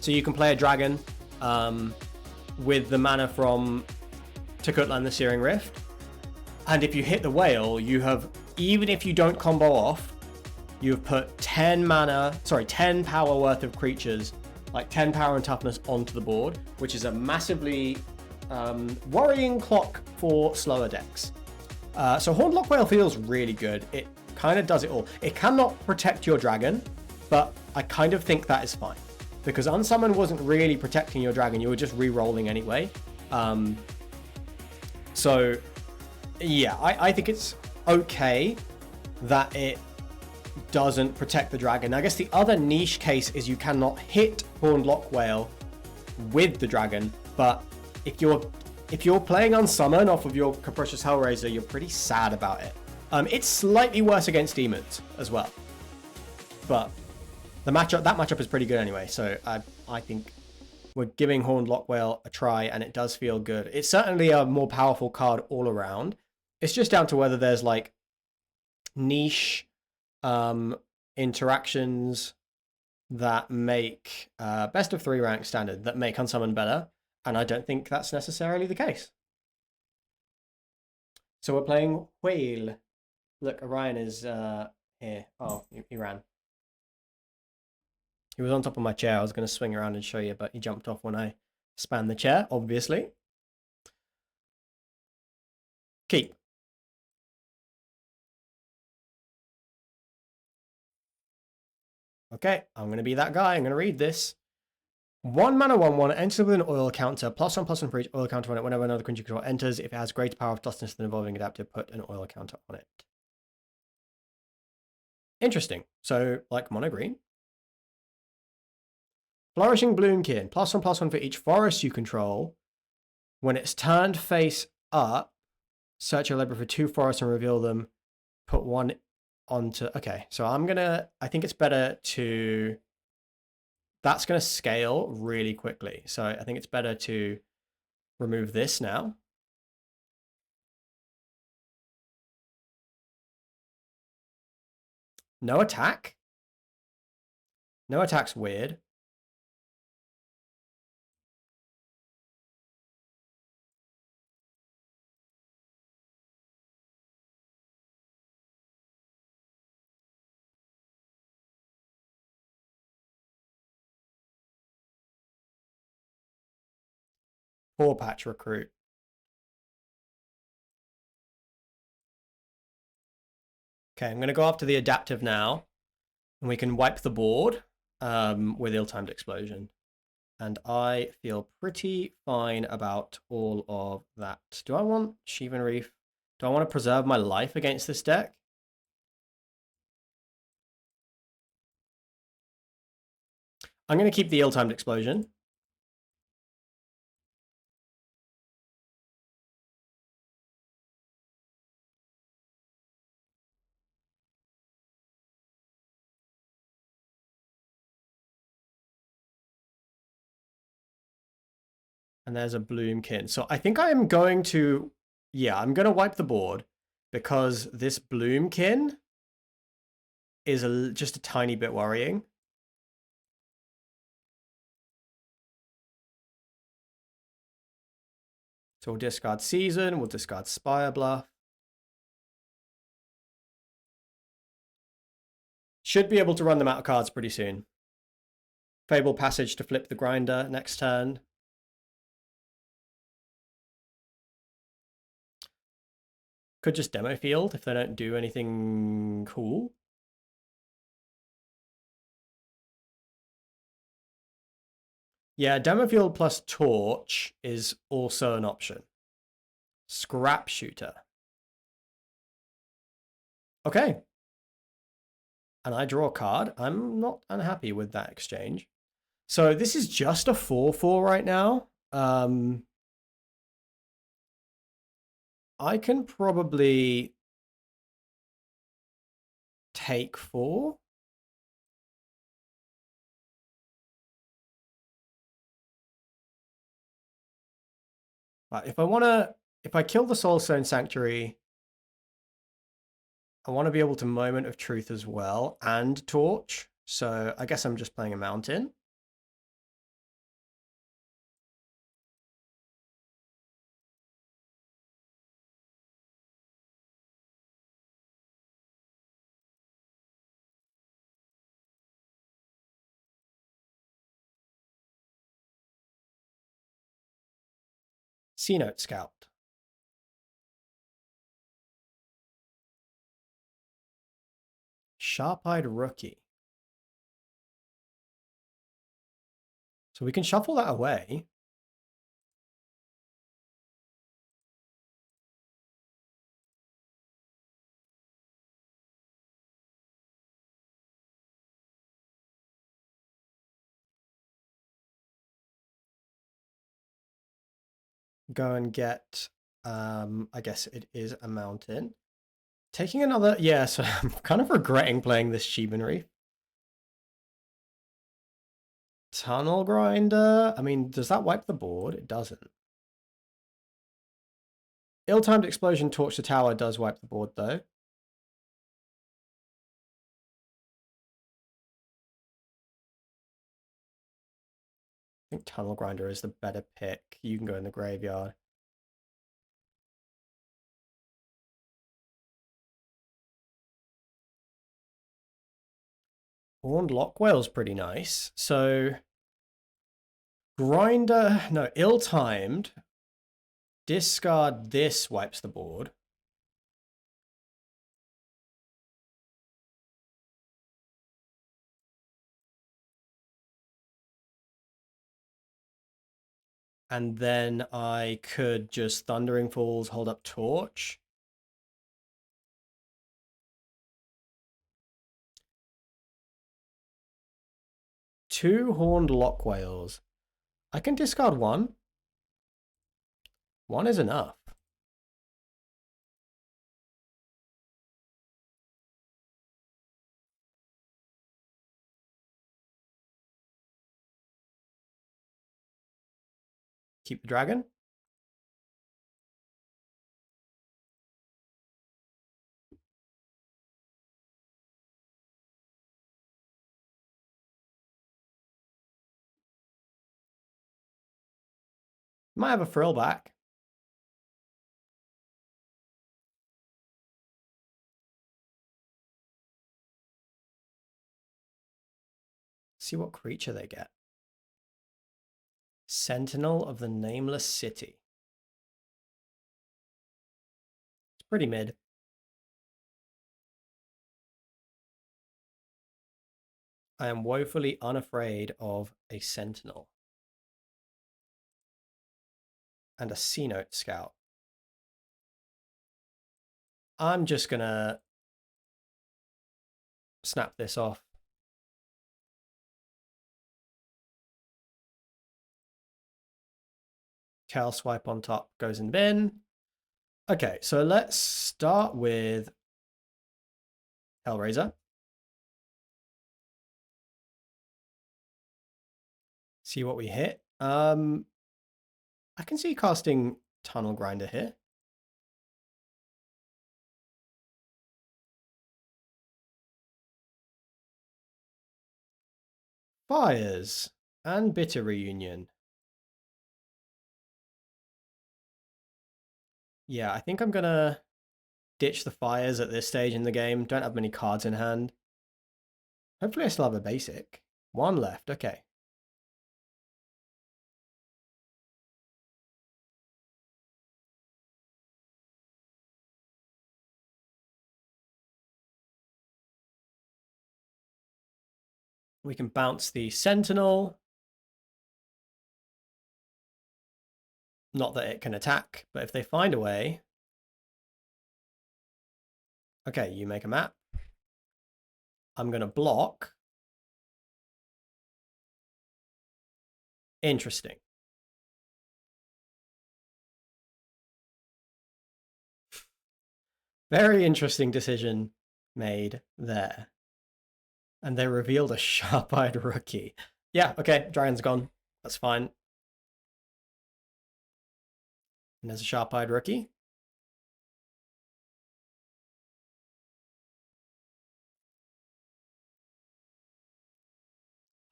So you can play a dragon with the mana from Tekutlan, the Searing Rift. And if you hit the whale, you have, even if you don't combo off, you've put 10 power worth of creatures, like 10 power and toughness onto the board, which is a massively worrying clock for slower decks. So Horned Lock Whale feels really good. It kind of does it all. It cannot protect your dragon, but I kind of think that is fine. Because Unsummon wasn't really protecting your dragon, you were just re-rolling anyway. So, yeah, I think it's okay that it doesn't protect the dragon. I guess the other niche case is you cannot hit Horned Lock Whale with the dragon, but if you're playing Unsummon off of your Capricious Hellraiser, you're pretty sad about it. It's slightly worse against demons as well, but that matchup is pretty good anyway. So I think we're giving Horned Lock Whale a try, and it does feel good. It's certainly a more powerful card all around. It's just down to whether there's like niche interactions that make best of 3 rank standard that make Unsummon better, and I don't think that's necessarily the case. So we're playing Whale. Look, Orion is here. Oh, he ran. He was on top of my chair. I was going to swing around and show you, but he jumped off when I spanned the chair, obviously. Keep. Okay, I'm going to be that guy. I'm going to read this. 1 mana 1/1 enters with an oil counter, +1/+1 for each oil counter on it. Whenever another creature control enters, if it has greater power of toughness than evolving adaptive, put an oil counter on it. Interesting. So, like mono green. Flourishing Bloomkin, +1/+1 for each forest you control. When it's turned face up, search your library for 2 forests and reveal them. Put 1 onto. Okay, so I think it's better to. That's going to scale really quickly. So I think it's better to remove this now. No attack. No attack's weird. Poor patch recruit. Okay, I'm going to go after the adaptive now. And we can wipe the board with ill-timed explosion. And I feel pretty fine about all of that. Do I want Sheevan Reef? Do I want to preserve my life against this deck? I'm going to keep the ill-timed explosion. And there's a Bloomkin. So I think I am going to, I'm going to wipe the board because this Bloomkin is just a tiny bit worrying. So we'll discard Season, we'll discard Spire Bluff. Should be able to run them out of cards pretty soon. Fable Passage to flip the Grinder next turn. Could just Demo Field if they don't do anything cool. Yeah, Demo Field plus Torch is also an option. Scrap Shooter. Okay. And I draw a card. I'm not unhappy with that exchange. So this is just a 4/4 right now. I can probably take 4. But if I kill the Soulstone Sanctuary, I want to be able to Moment of Truth as well and Torch. So I guess I'm just playing a Mountain. C-Note Scout. Sharp-Eyed Rookie. So we can shuffle that away. Go and get, I guess it is a Mountain. Taking another, yeah, so I'm kind of regretting playing this Sheban Reef. Tunnel Grinder. I mean, does that wipe the board? It doesn't. Ill-timed Explosion Torch the Tower does wipe the board, though. I think Tunnel Grinder is the better pick. You can go in the graveyard. Horned Lockwhale's pretty nice. So Grinder, no, ill-timed. Discard this wipes the board. And then I could just Thundering Falls, hold up Torch. Two Horned Lockwhales. I can discard one. One is enough. Keep the dragon. Might have a frill back. See what creature they get. Sentinel of the Nameless City. It's pretty mid. I am woefully unafraid of a Sentinel. And a C-Note Scout. I'm just gonna snap this off. Cal swipe on top goes in bin. Okay, so let's start with Hellraiser. See what we hit. I can see casting Tunnel Grinder here. Fires and Bitter Reunion. Yeah, I think I'm gonna ditch the fires at this stage in the game. Don't have many cards in hand. Hopefully I still have a basic. One left, okay. We can bounce the Sentinel. Not that it can attack, but if they find a way... Okay, you make a map. I'm going to block. Interesting. Very interesting decision made there. And they revealed a sharp-eyed rookie. Yeah, okay, dragon's gone. That's fine. And there's a sharp-eyed rookie.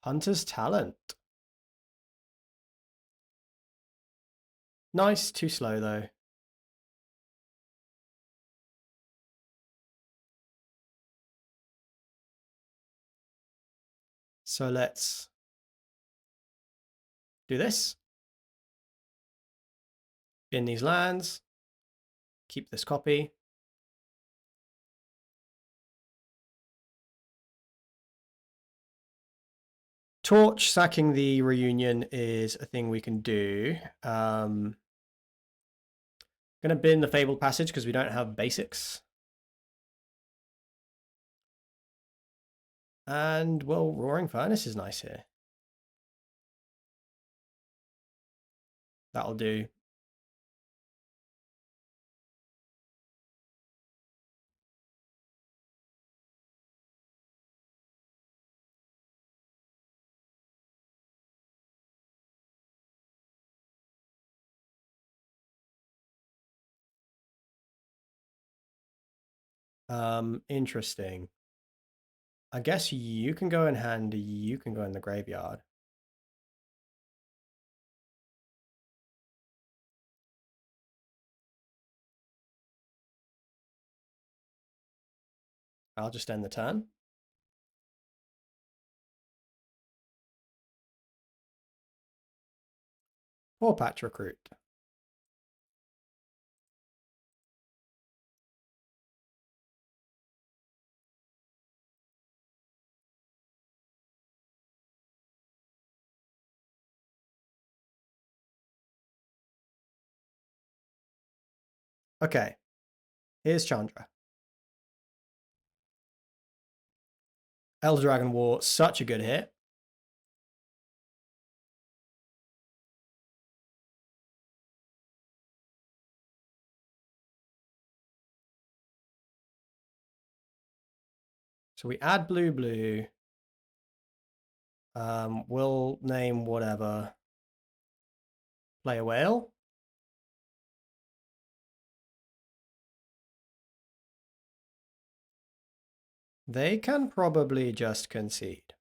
Hunter's Talent. Nice, too slow though. So let's do this. In these lands. Keep this copy. Torch sacking the reunion is a thing we can do. Gonna bin the Fabled Passage because we don't have basics. And, well, Roaring Furnace is nice here. That'll do. Interesting. I guess you can go in hand, you can go in the graveyard. I'll just end the turn. Poor Patch Recruit. Okay, here's Chandra. Elder Dragon War, such a good hit. So we add blue. We'll name whatever. Play a whale. They can probably just concede.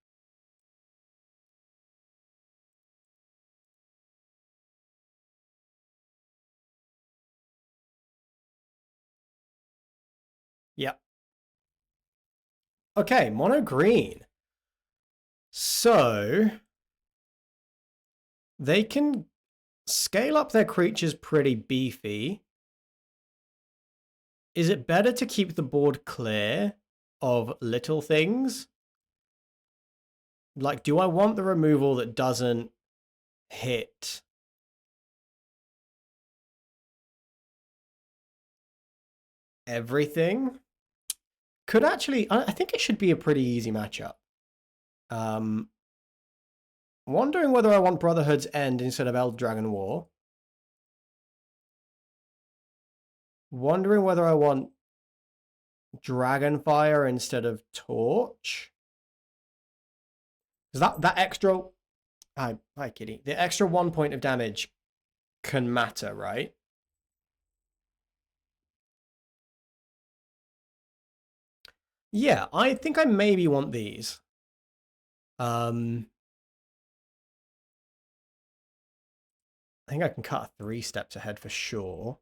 Yep. Okay, mono green. So they can scale up their creatures pretty beefy. Is it better to keep the board clear of little things? Like, do I want the removal that doesn't hit everything? Could actually, I think it should be a pretty easy matchup. Wondering whether I want Brotherhood's End instead of Elder Dragon War. Wondering whether I want Dragonfire instead of Torch. Because that extra... Hi, Kitty. The extra 1 point of damage can matter, right? Yeah, I think I maybe want these. I think I can cut 3 steps ahead for sure.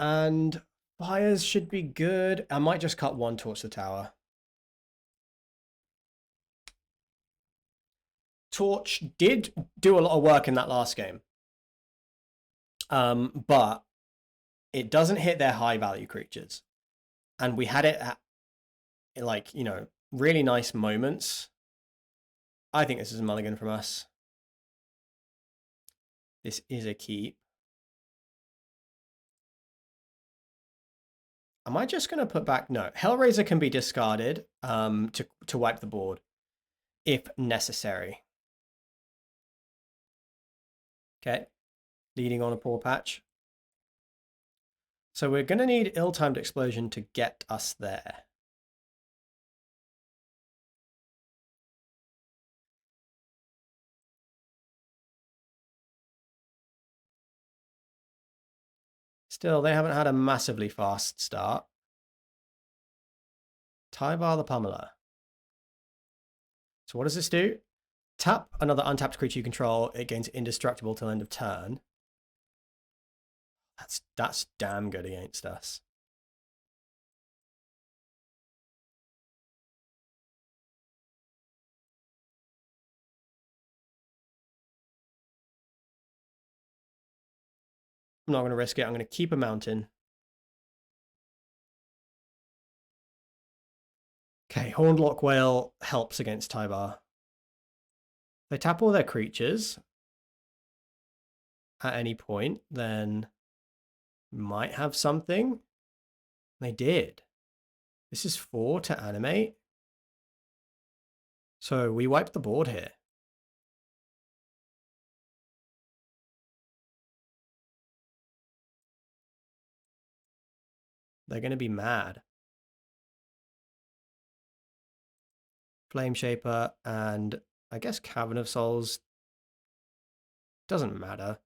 And fires should be good. I might just cut one towards the tower. Torch did do a lot of work in that last game. But it doesn't hit their high value creatures. And we had it at, like, you know, really nice moments. I think this is a mulligan from us. This is a keep. Am I just going to put back? No. Hellraiser can be discarded to wipe the board if necessary. Okay. Leading on a poor patch. So we're going to need ill-timed explosion to get us there. Still, they haven't had a massively fast start. Tyvar the Pummeler. So what does this do? Tap another untapped creature you control. It gains indestructible till end of turn. That's damn good against us. I'm not going to risk it. I'm going to keep a mountain. Okay, Horned Lock Whale helps against Tyvar. They tap all their creatures at any point, then might have something. They did. This is 4 to animate. So we wiped the board here. They're going to be mad. Flame Shaper and I guess Cavern of Souls. Doesn't matter.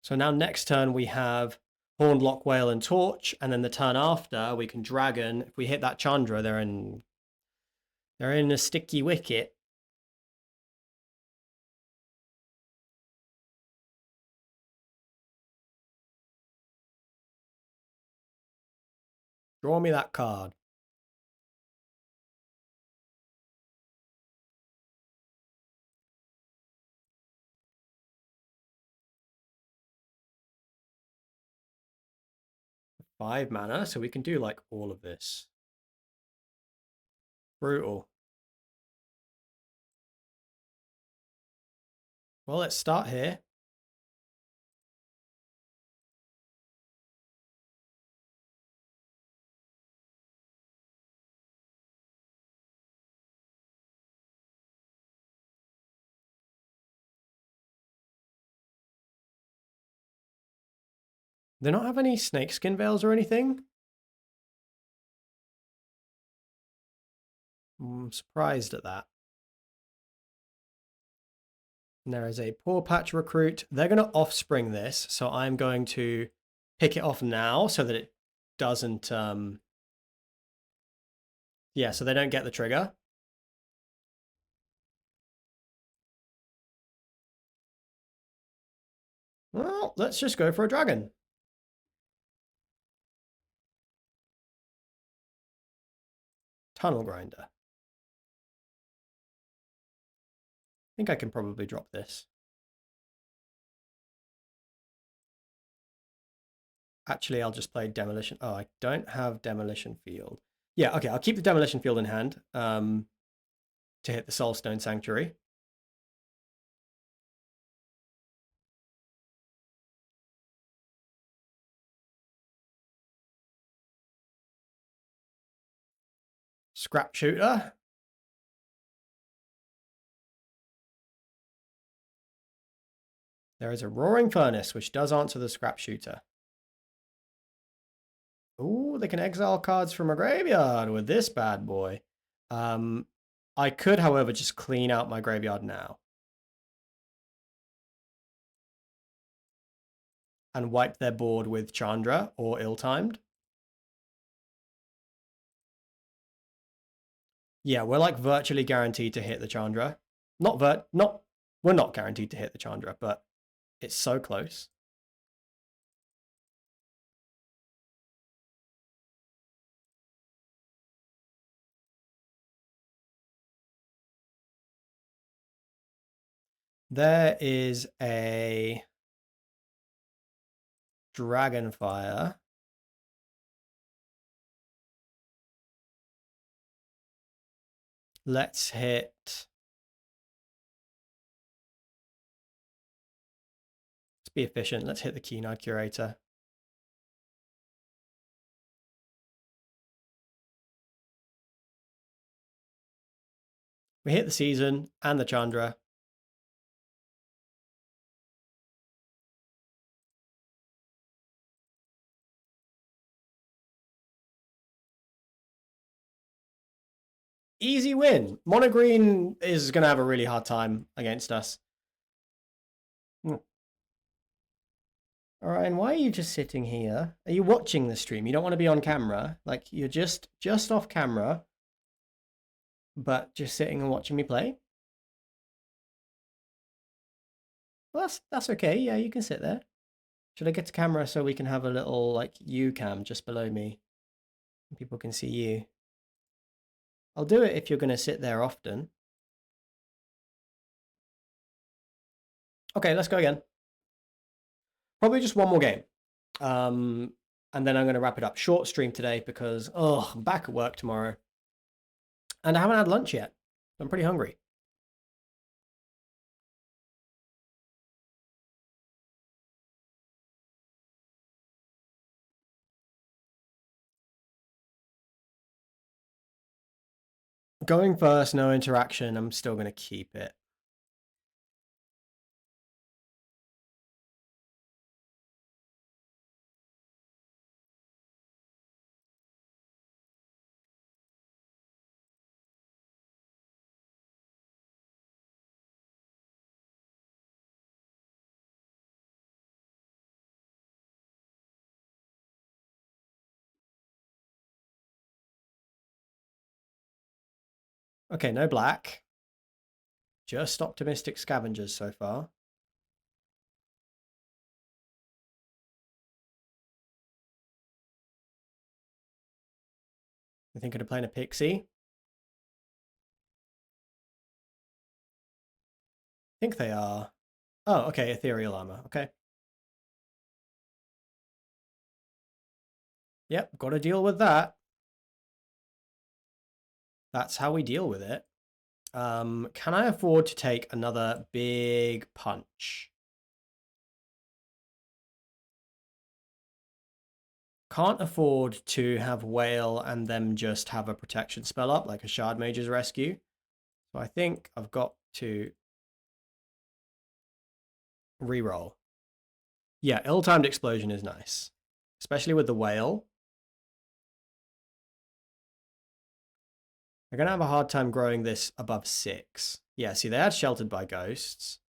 So now next turn we have Horned Lock Whale and Torch, and then the turn after we can Dragon. If we hit that Chandra, they're in a sticky wicket. Draw me that card. Five mana, so we can do like all of this. Brutal. Well, let's start here. They don't have any snakeskin veils or anything? I'm surprised at that. And there is a Poor Patch Recruit. They're going to offspring this, so I'm going to pick it off now so that it doesn't... Yeah, so they don't get the trigger. Well, let's just go for a dragon. Tunnel Grinder. I think I can probably drop this. Actually, I'll just play Demolition. Oh, I don't have Demolition Field. Yeah, okay, I'll keep the Demolition Field in hand to hit the Soulstone Sanctuary. Scrap Shooter. There is a Roaring Furnace, which does answer the Scrap Shooter. Ooh, they can exile cards from a graveyard with this bad boy. I could, however, just clean out my graveyard now. and wipe their board with Chandra or ill-timed. Yeah, we're like virtually guaranteed to hit the Chandra. We're not guaranteed to hit the Chandra, but it's so close. There is a Dragonfire. Let's hit. Let's be efficient. Let's hit the Keen-Eyed Curator. We hit the Season and the Chandra. Easy win. Mono Green is going to have a really hard time against us. Alright, and why are you just sitting here? Are you watching the stream? You don't want to be on camera. Like, you're just off camera, but just sitting and watching me play? Well, that's okay. Yeah, you can sit there. Should I get to camera so we can have a little, like, you cam just below me? And people can see you. I'll do it if you're going to sit there often. Okay, let's go again. Probably just one more game. And then I'm going to wrap it up. Short stream today because, I'm back at work tomorrow. And I haven't had lunch yet. I'm pretty hungry. Going first, no interaction. I'm still going to keep it. Okay, no black. Just optimistic scavengers so far. I think of playing a pixie. I think they are. Oh, okay, ethereal armor. Okay. Yep, got to deal with that. That's how we deal with it. Can I afford to take another big punch? Can't afford to have Whale and them just have a protection spell up like a Shard Mage's Rescue. So I think I've got to reroll. Yeah, ill-timed explosion is nice. Especially with the Whale. They're going to have a hard time growing this above 6. Yeah, see, they had Sheltered by Ghosts.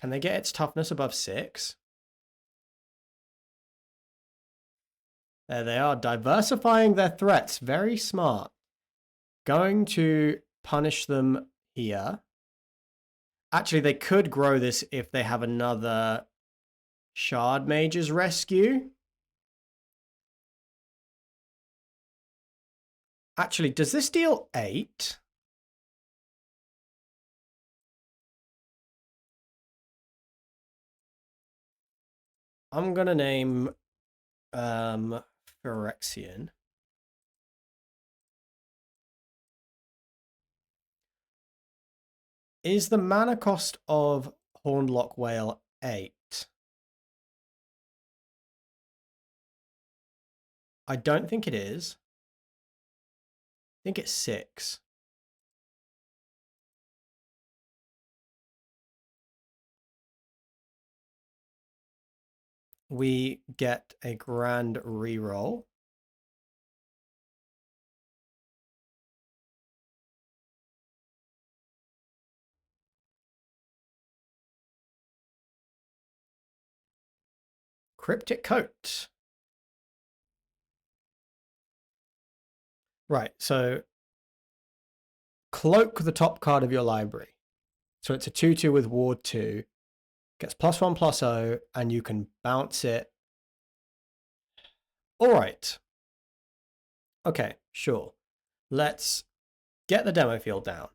Can they get its toughness above 6? There they are, diversifying their threats. Very smart. Going to punish them here. Actually, they could grow this if they have another Shard Mage's Rescue. Actually, does this deal 8? I'm going to name Phyrexian. Is the mana cost of Hornlock Whale 8? I don't think it is. I think it's 6. We get a grand reroll. Cryptic Coat. Right, so cloak the top card of your library. So it's a 2/2 with Ward 2. Gets +1/+0, and you can bounce it. All right. Okay, sure. Let's get the demo field down.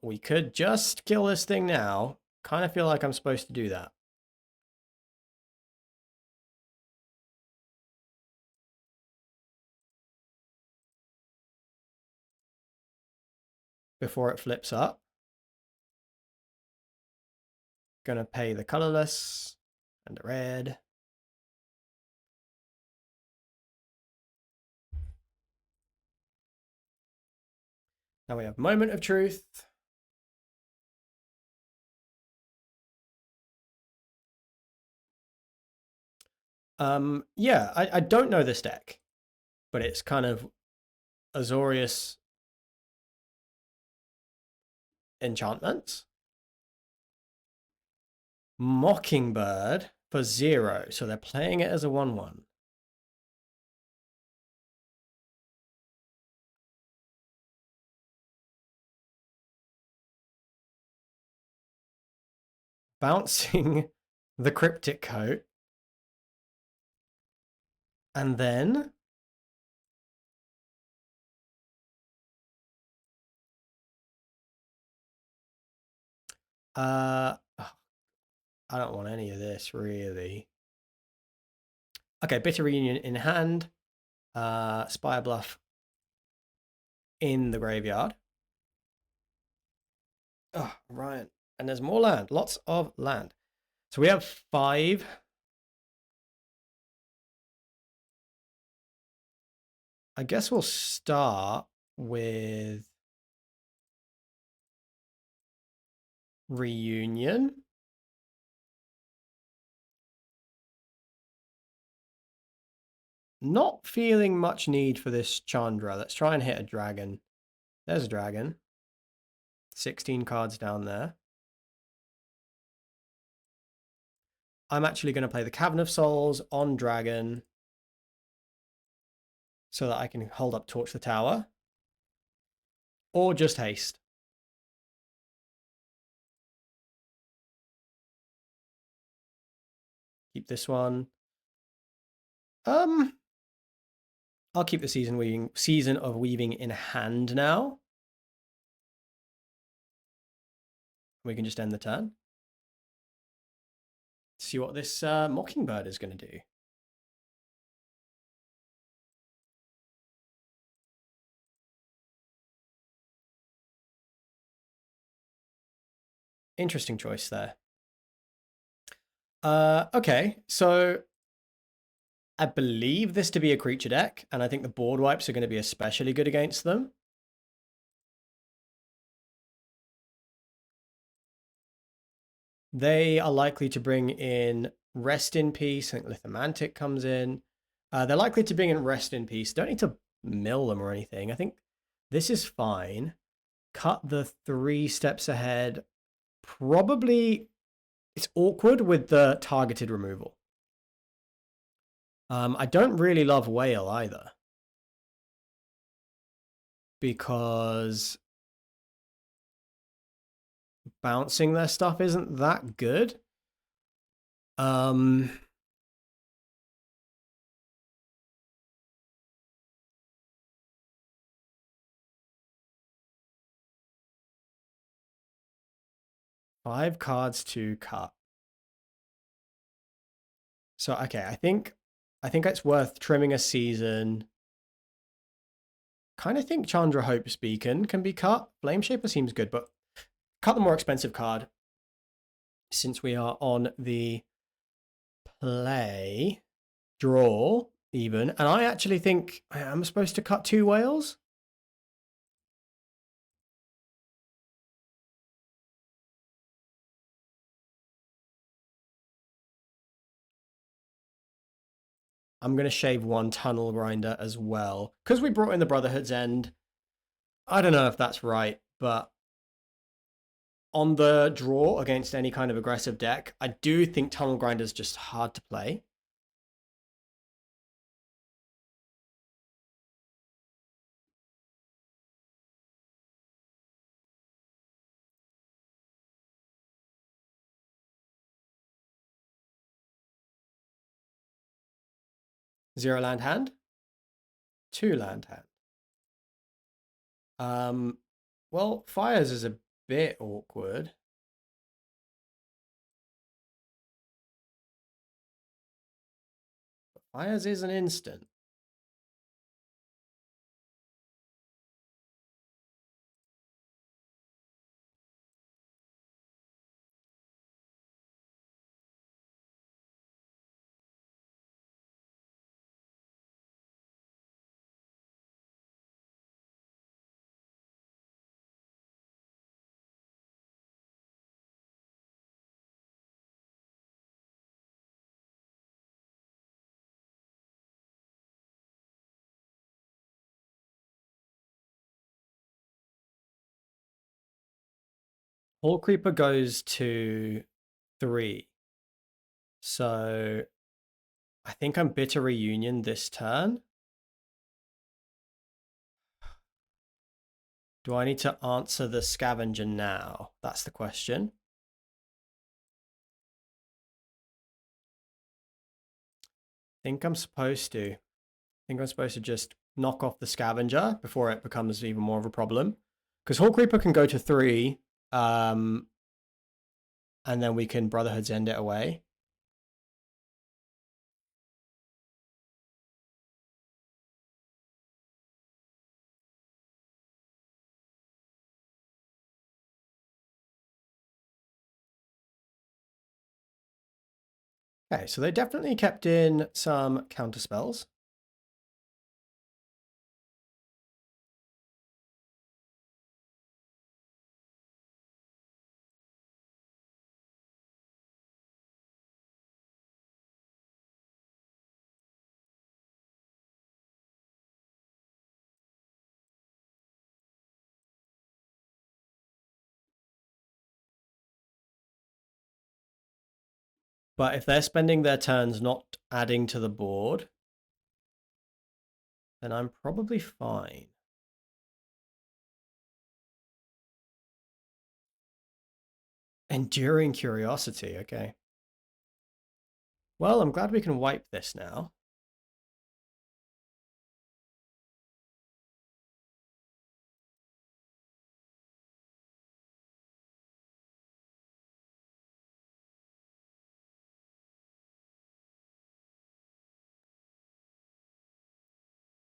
We could just kill this thing now. Kind of feel like I'm supposed to do that. Before it flips up. Gonna pay the colorless and the red. Now we have Moment of Truth. Yeah, I don't know this deck, but it's kind of Azorius enchantments. Mockingbird for 0, so they're playing it as a 1/1. Bouncing the Cryptic Coat. And then I don't want any of this, really. Okay, Bitter Reunion in hand. Spire Bluff in the graveyard. Oh, Ryan. And there's more land. Lots of land. So we have 5. I guess we'll start with Reunion. Not feeling much need for this Chandra. Let's try and hit a dragon. There's a dragon. 16 cards down there. I'm actually going to play the Cavern of Souls on dragon so that I can hold up Torch the Tower. Or just haste. Keep this one. I'll keep the Season of Weaving in hand now. We can just end the turn. See what this Mockingbird is going to do. Interesting choice there. Okay, so I believe this to be a creature deck, and I think the board wipes are going to be especially good against them. They are likely to bring in Rest in Peace. I think Lithomantic comes in. They're likely to bring in Rest in Peace. Don't need to mill them or anything. I think this is fine. Cut the 3 steps ahead. Probably it's awkward with the targeted removal. I don't really love Whale either, because bouncing their stuff isn't that good. 5 cards to cut. So okay, I think it's worth trimming a Season. Kind of think Chandra Hope's Beacon can be cut. Flame Shaper seems good, but cut the more expensive card since we are on the play draw even. And I actually think I'm supposed to cut 2 whales. I'm going to shave 1 Tunnel Grinder as well, because we brought in the Brotherhood's End. I don't know if that's right, but on the draw against any kind of aggressive deck. I do think Tunnel Grinder is just hard to play. Zero land hand. 2 land hand. Well, Fires is a bit awkward. But Fires is an instant. Hall Creeper goes to 3. So I think I'm Bitter Reunion this turn. Do I need to answer the Scavenger now? That's the question. I think I'm supposed to. I think I'm supposed to just knock off the Scavenger before it becomes even more of a problem. Because Hall Creeper can go to 3, and then we can Brotherhood's End it away. Okay, so they definitely kept in some counter spells. But if they're spending their turns not adding to the board, then I'm probably fine. Enduring Curiosity, okay. Well, I'm glad we can wipe this now.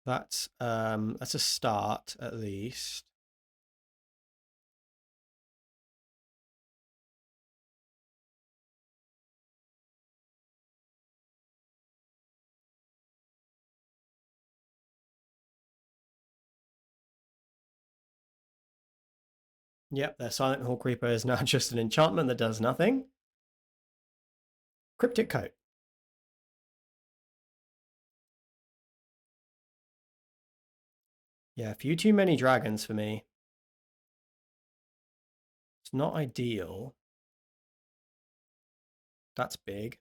That's a start at least. Yep, their Silent Hall Creeper is now just an enchantment that does nothing. Cryptic Coat. Yeah, a few too many dragons for me. It's not ideal. That's big.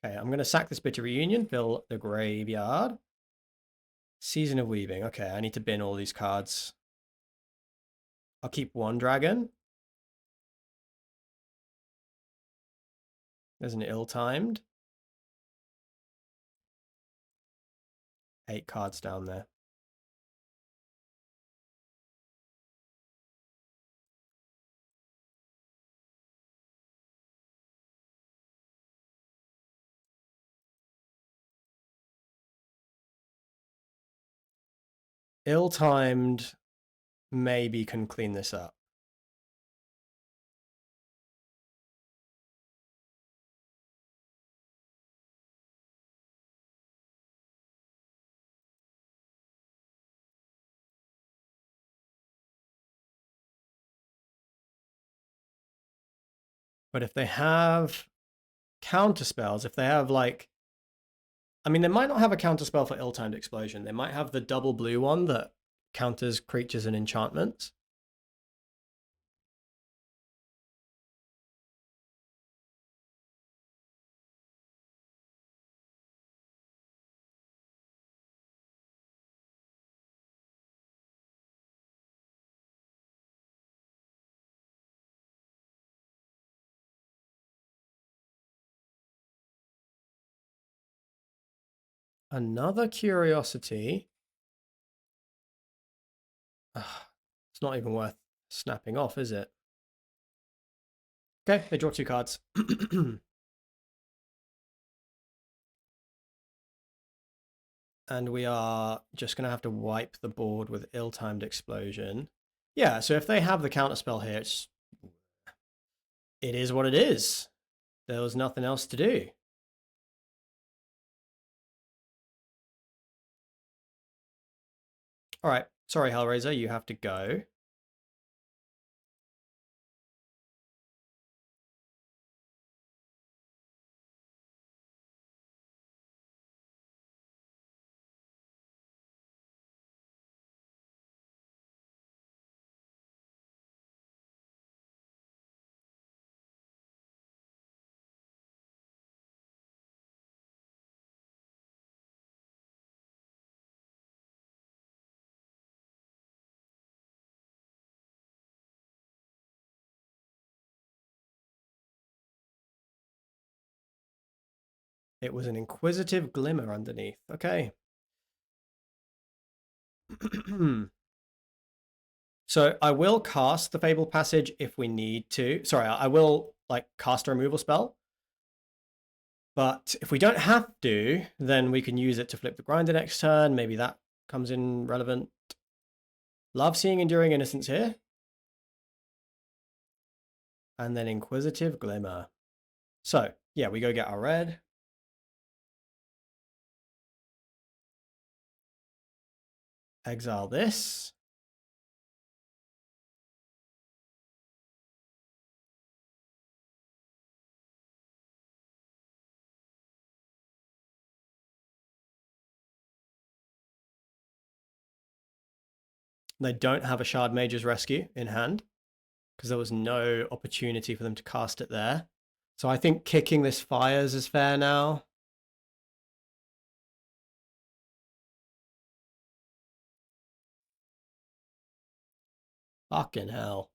Okay, I'm going to sack this Bitter Reunion, fill the graveyard. Season of Weaving. Okay, I need to bin all these cards. I'll keep 1 dragon. There's an ill-timed. 8 cards down there. Ill-timed maybe can clean this up. But if they have counter spells, if they have like, I mean, they might not have a counter spell for ill-timed explosion. They might have the double blue one that counters creatures and enchantments. Another curiosity. It's not even worth snapping off, is it? Okay, they draw 2 cards. And we are just going to have to wipe the board with ill-timed explosion. Yeah, so if they have the counterspell here, it is what it is. There was nothing else to do. All right, sorry, Hellraiser, you have to go. It was an inquisitive glimmer underneath. Okay. So I will cast the Fabled Passage if we need to. Sorry, I will like cast a removal spell. But if we don't have to, then we can use it to flip the grinder next turn. Maybe that comes in relevant. Love seeing Enduring Innocence here. And then Inquisitive Glimmer. So, yeah, we go get our red. Exile this. They don't have a Shard Mage's Rescue in hand because there was no opportunity for them to cast it there. So I think kicking this fires is fair now. Fucking hell.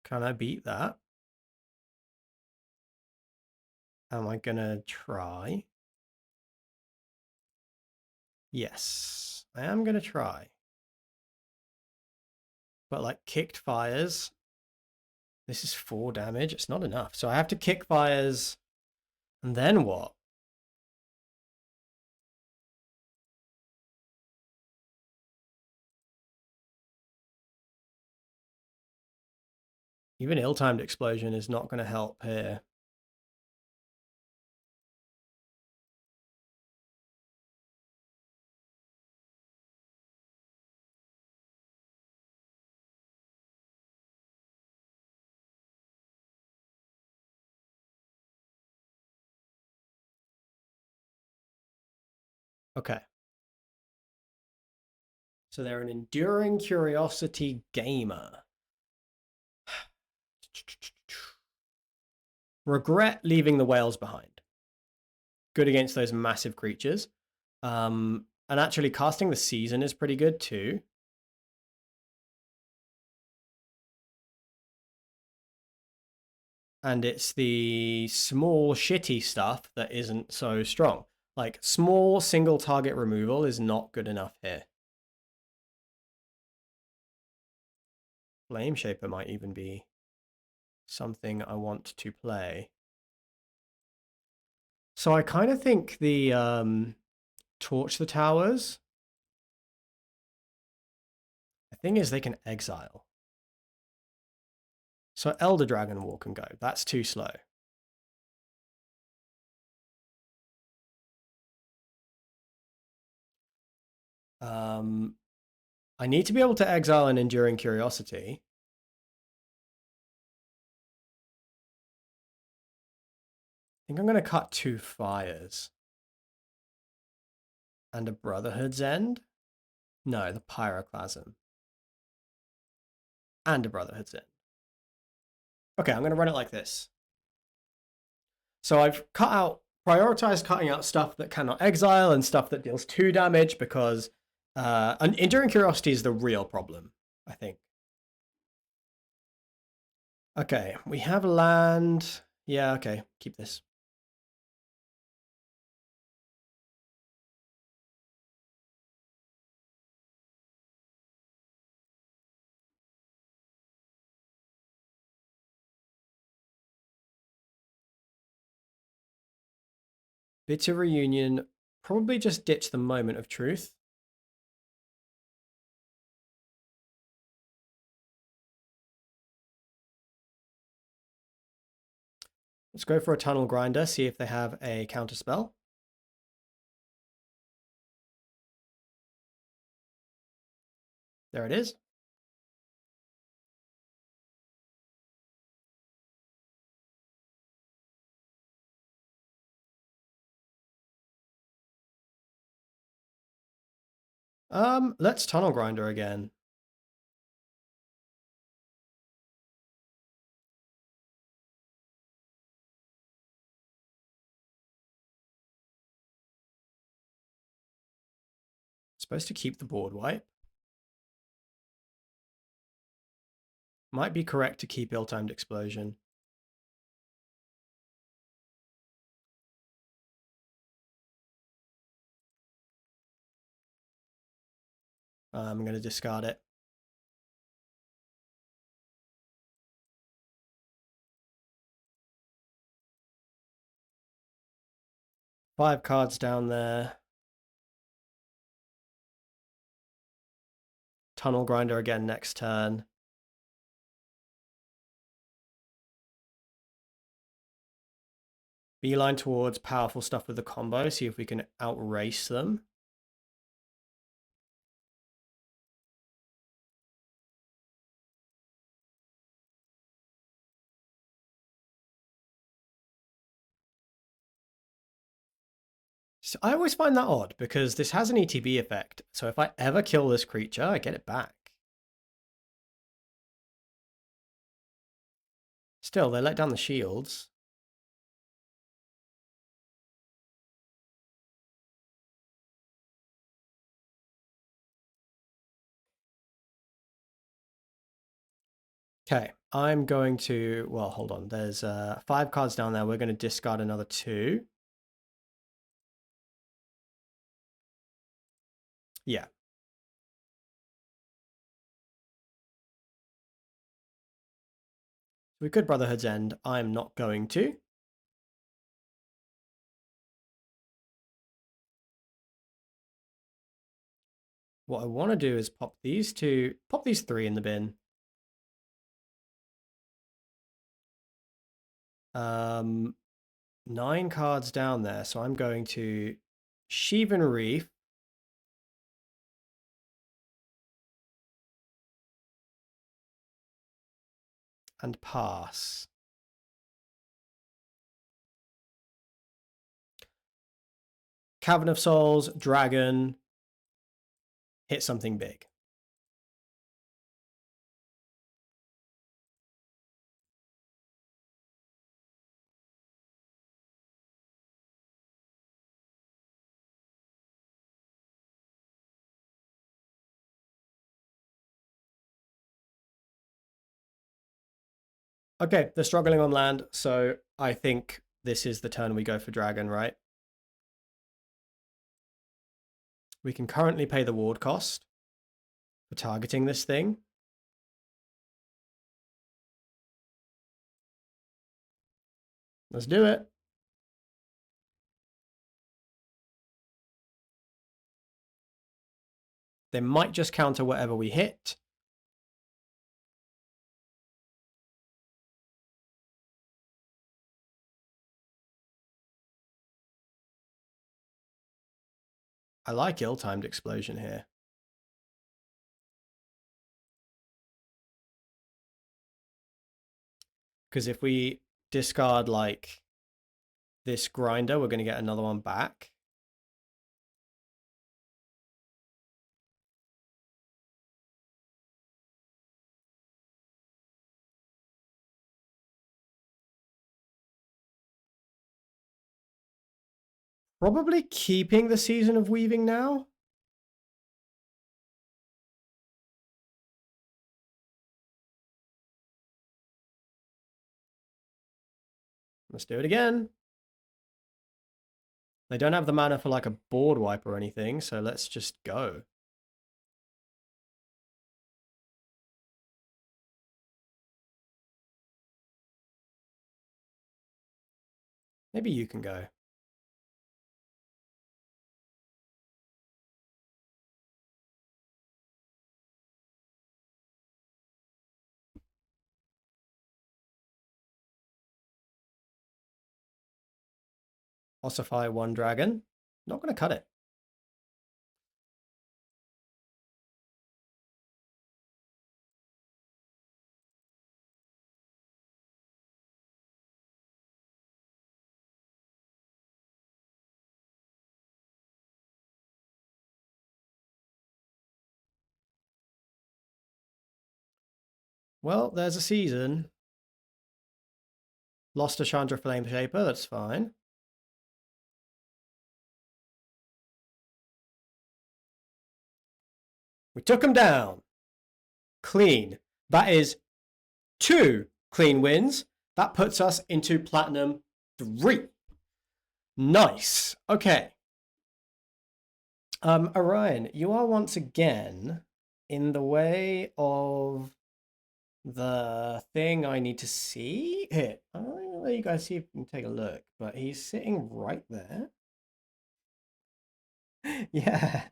Can I beat that? Am I gonna try? Yes, I am gonna try. But like kicked fires. This is 4 damage. It's not enough. So I have to kick fires. And then what? Even ill-timed explosion is not going to help here. Okay. So they're an enduring curiosity gamer. Regret leaving the whales behind. Good against those massive creatures. And actually casting the season is pretty good too. And it's the small shitty stuff that isn't so strong. Like small single target removal is not good enough here. Flame Shaper might even be something I want to play. So I kind of think the Torch the Towers. The thing is they can exile. So Elder Dragon War can go. That's too slow. I need to be able to exile an Enduring Curiosity. I think I'm going to cut 2 fires. And a Brotherhood's End? No, the Pyroclasm. And a Brotherhood's End. Okay, I'm going to run it like this. So I've prioritized cutting out stuff that cannot exile and stuff that deals 2 damage because Enduring Curiosity is the real problem, I think. Okay, we have land. Yeah, okay, keep this. Bitter Reunion. Probably just ditch the Moment of Truth. Let's go for a Tunnel Grinder, see if they have a counterspell. There it is. Let's Tunnel Grinder again. Supposed to keep the board wipe. Might be correct to keep Ill-Timed Explosion. I'm going to discard it. Five cards down there. Tunnel Grinder again next turn. Beeline towards powerful stuff with the combo. See if we can outrace them. So I always find that odd because this has an ETB effect. So if I ever kill this creature, I get it back. Still, they let down the shields. Okay, I'm going to, well, hold on. There's 5 cards down there. We're going to discard another 2. Yeah. We could Brotherhood's End. I'm not going to. What I want to do is pop these 3 in the bin. 9 cards down there, so I'm going to Sheevan Reef. And pass. Cavern of Souls, Dragon, hit something big. Okay, they're struggling on land, so I think this is the turn we go for Dragon, right? We can currently pay the ward cost for targeting this thing. Let's do it. They might just counter whatever we hit. I like ill-timed explosion here. Because if we discard like this grinder, we're going to get another one back. Probably keeping the Season of Weaving now. Let's do it again. They don't have the mana for like a board wipe or anything, so let's just go. Maybe you can go. Ossify one dragon. Not going to cut it. Well, there's a season. Lost a Chandra Flame Shaper, that's fine. We took him down. Clean. That is 2 clean wins. That puts us into Platinum 3. Nice. Okay. Orion, you are once again in the way of the thing I need to see. Here, I'm going to let you guys see if you can take a look, but he's sitting right there. Yeah.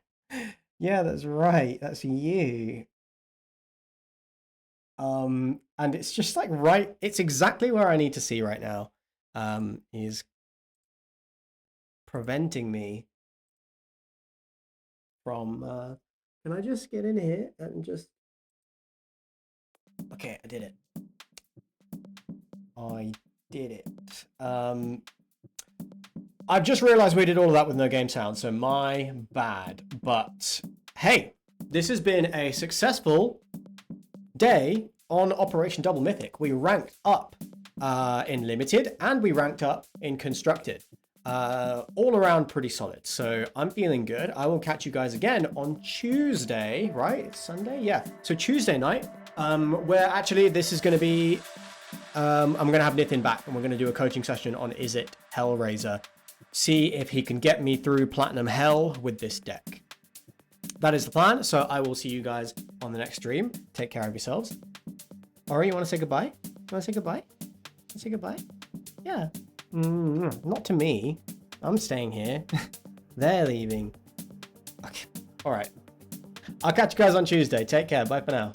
Yeah, that's right. That's you. And it's just like right, it's exactly where I need to see right now. He's preventing me from can I just get in here and just okay, I did it. I did it. I've just realized we did all of that with no game sound, so my bad. But hey, this has been a successful day on Operation Double Mythic. We ranked up in Limited and we ranked up in Constructed. All around pretty solid. So I'm feeling good. I will catch you guys again on Tuesday, right? It's Sunday? Yeah. So Tuesday night, where actually this is going to be, I'm going to have Nithin back and we're going to do a coaching session on Izzet Hellraiser. See if he can get me through Platinum Hell with this deck. That is the plan. So I will see you guys on the next stream. Take care of yourselves. Ori, you want to say goodbye? You want to say goodbye? Want to say goodbye? Yeah. Not to me. I'm staying here. They're leaving. Okay. All right. I'll catch you guys on Tuesday. Take care. Bye for now.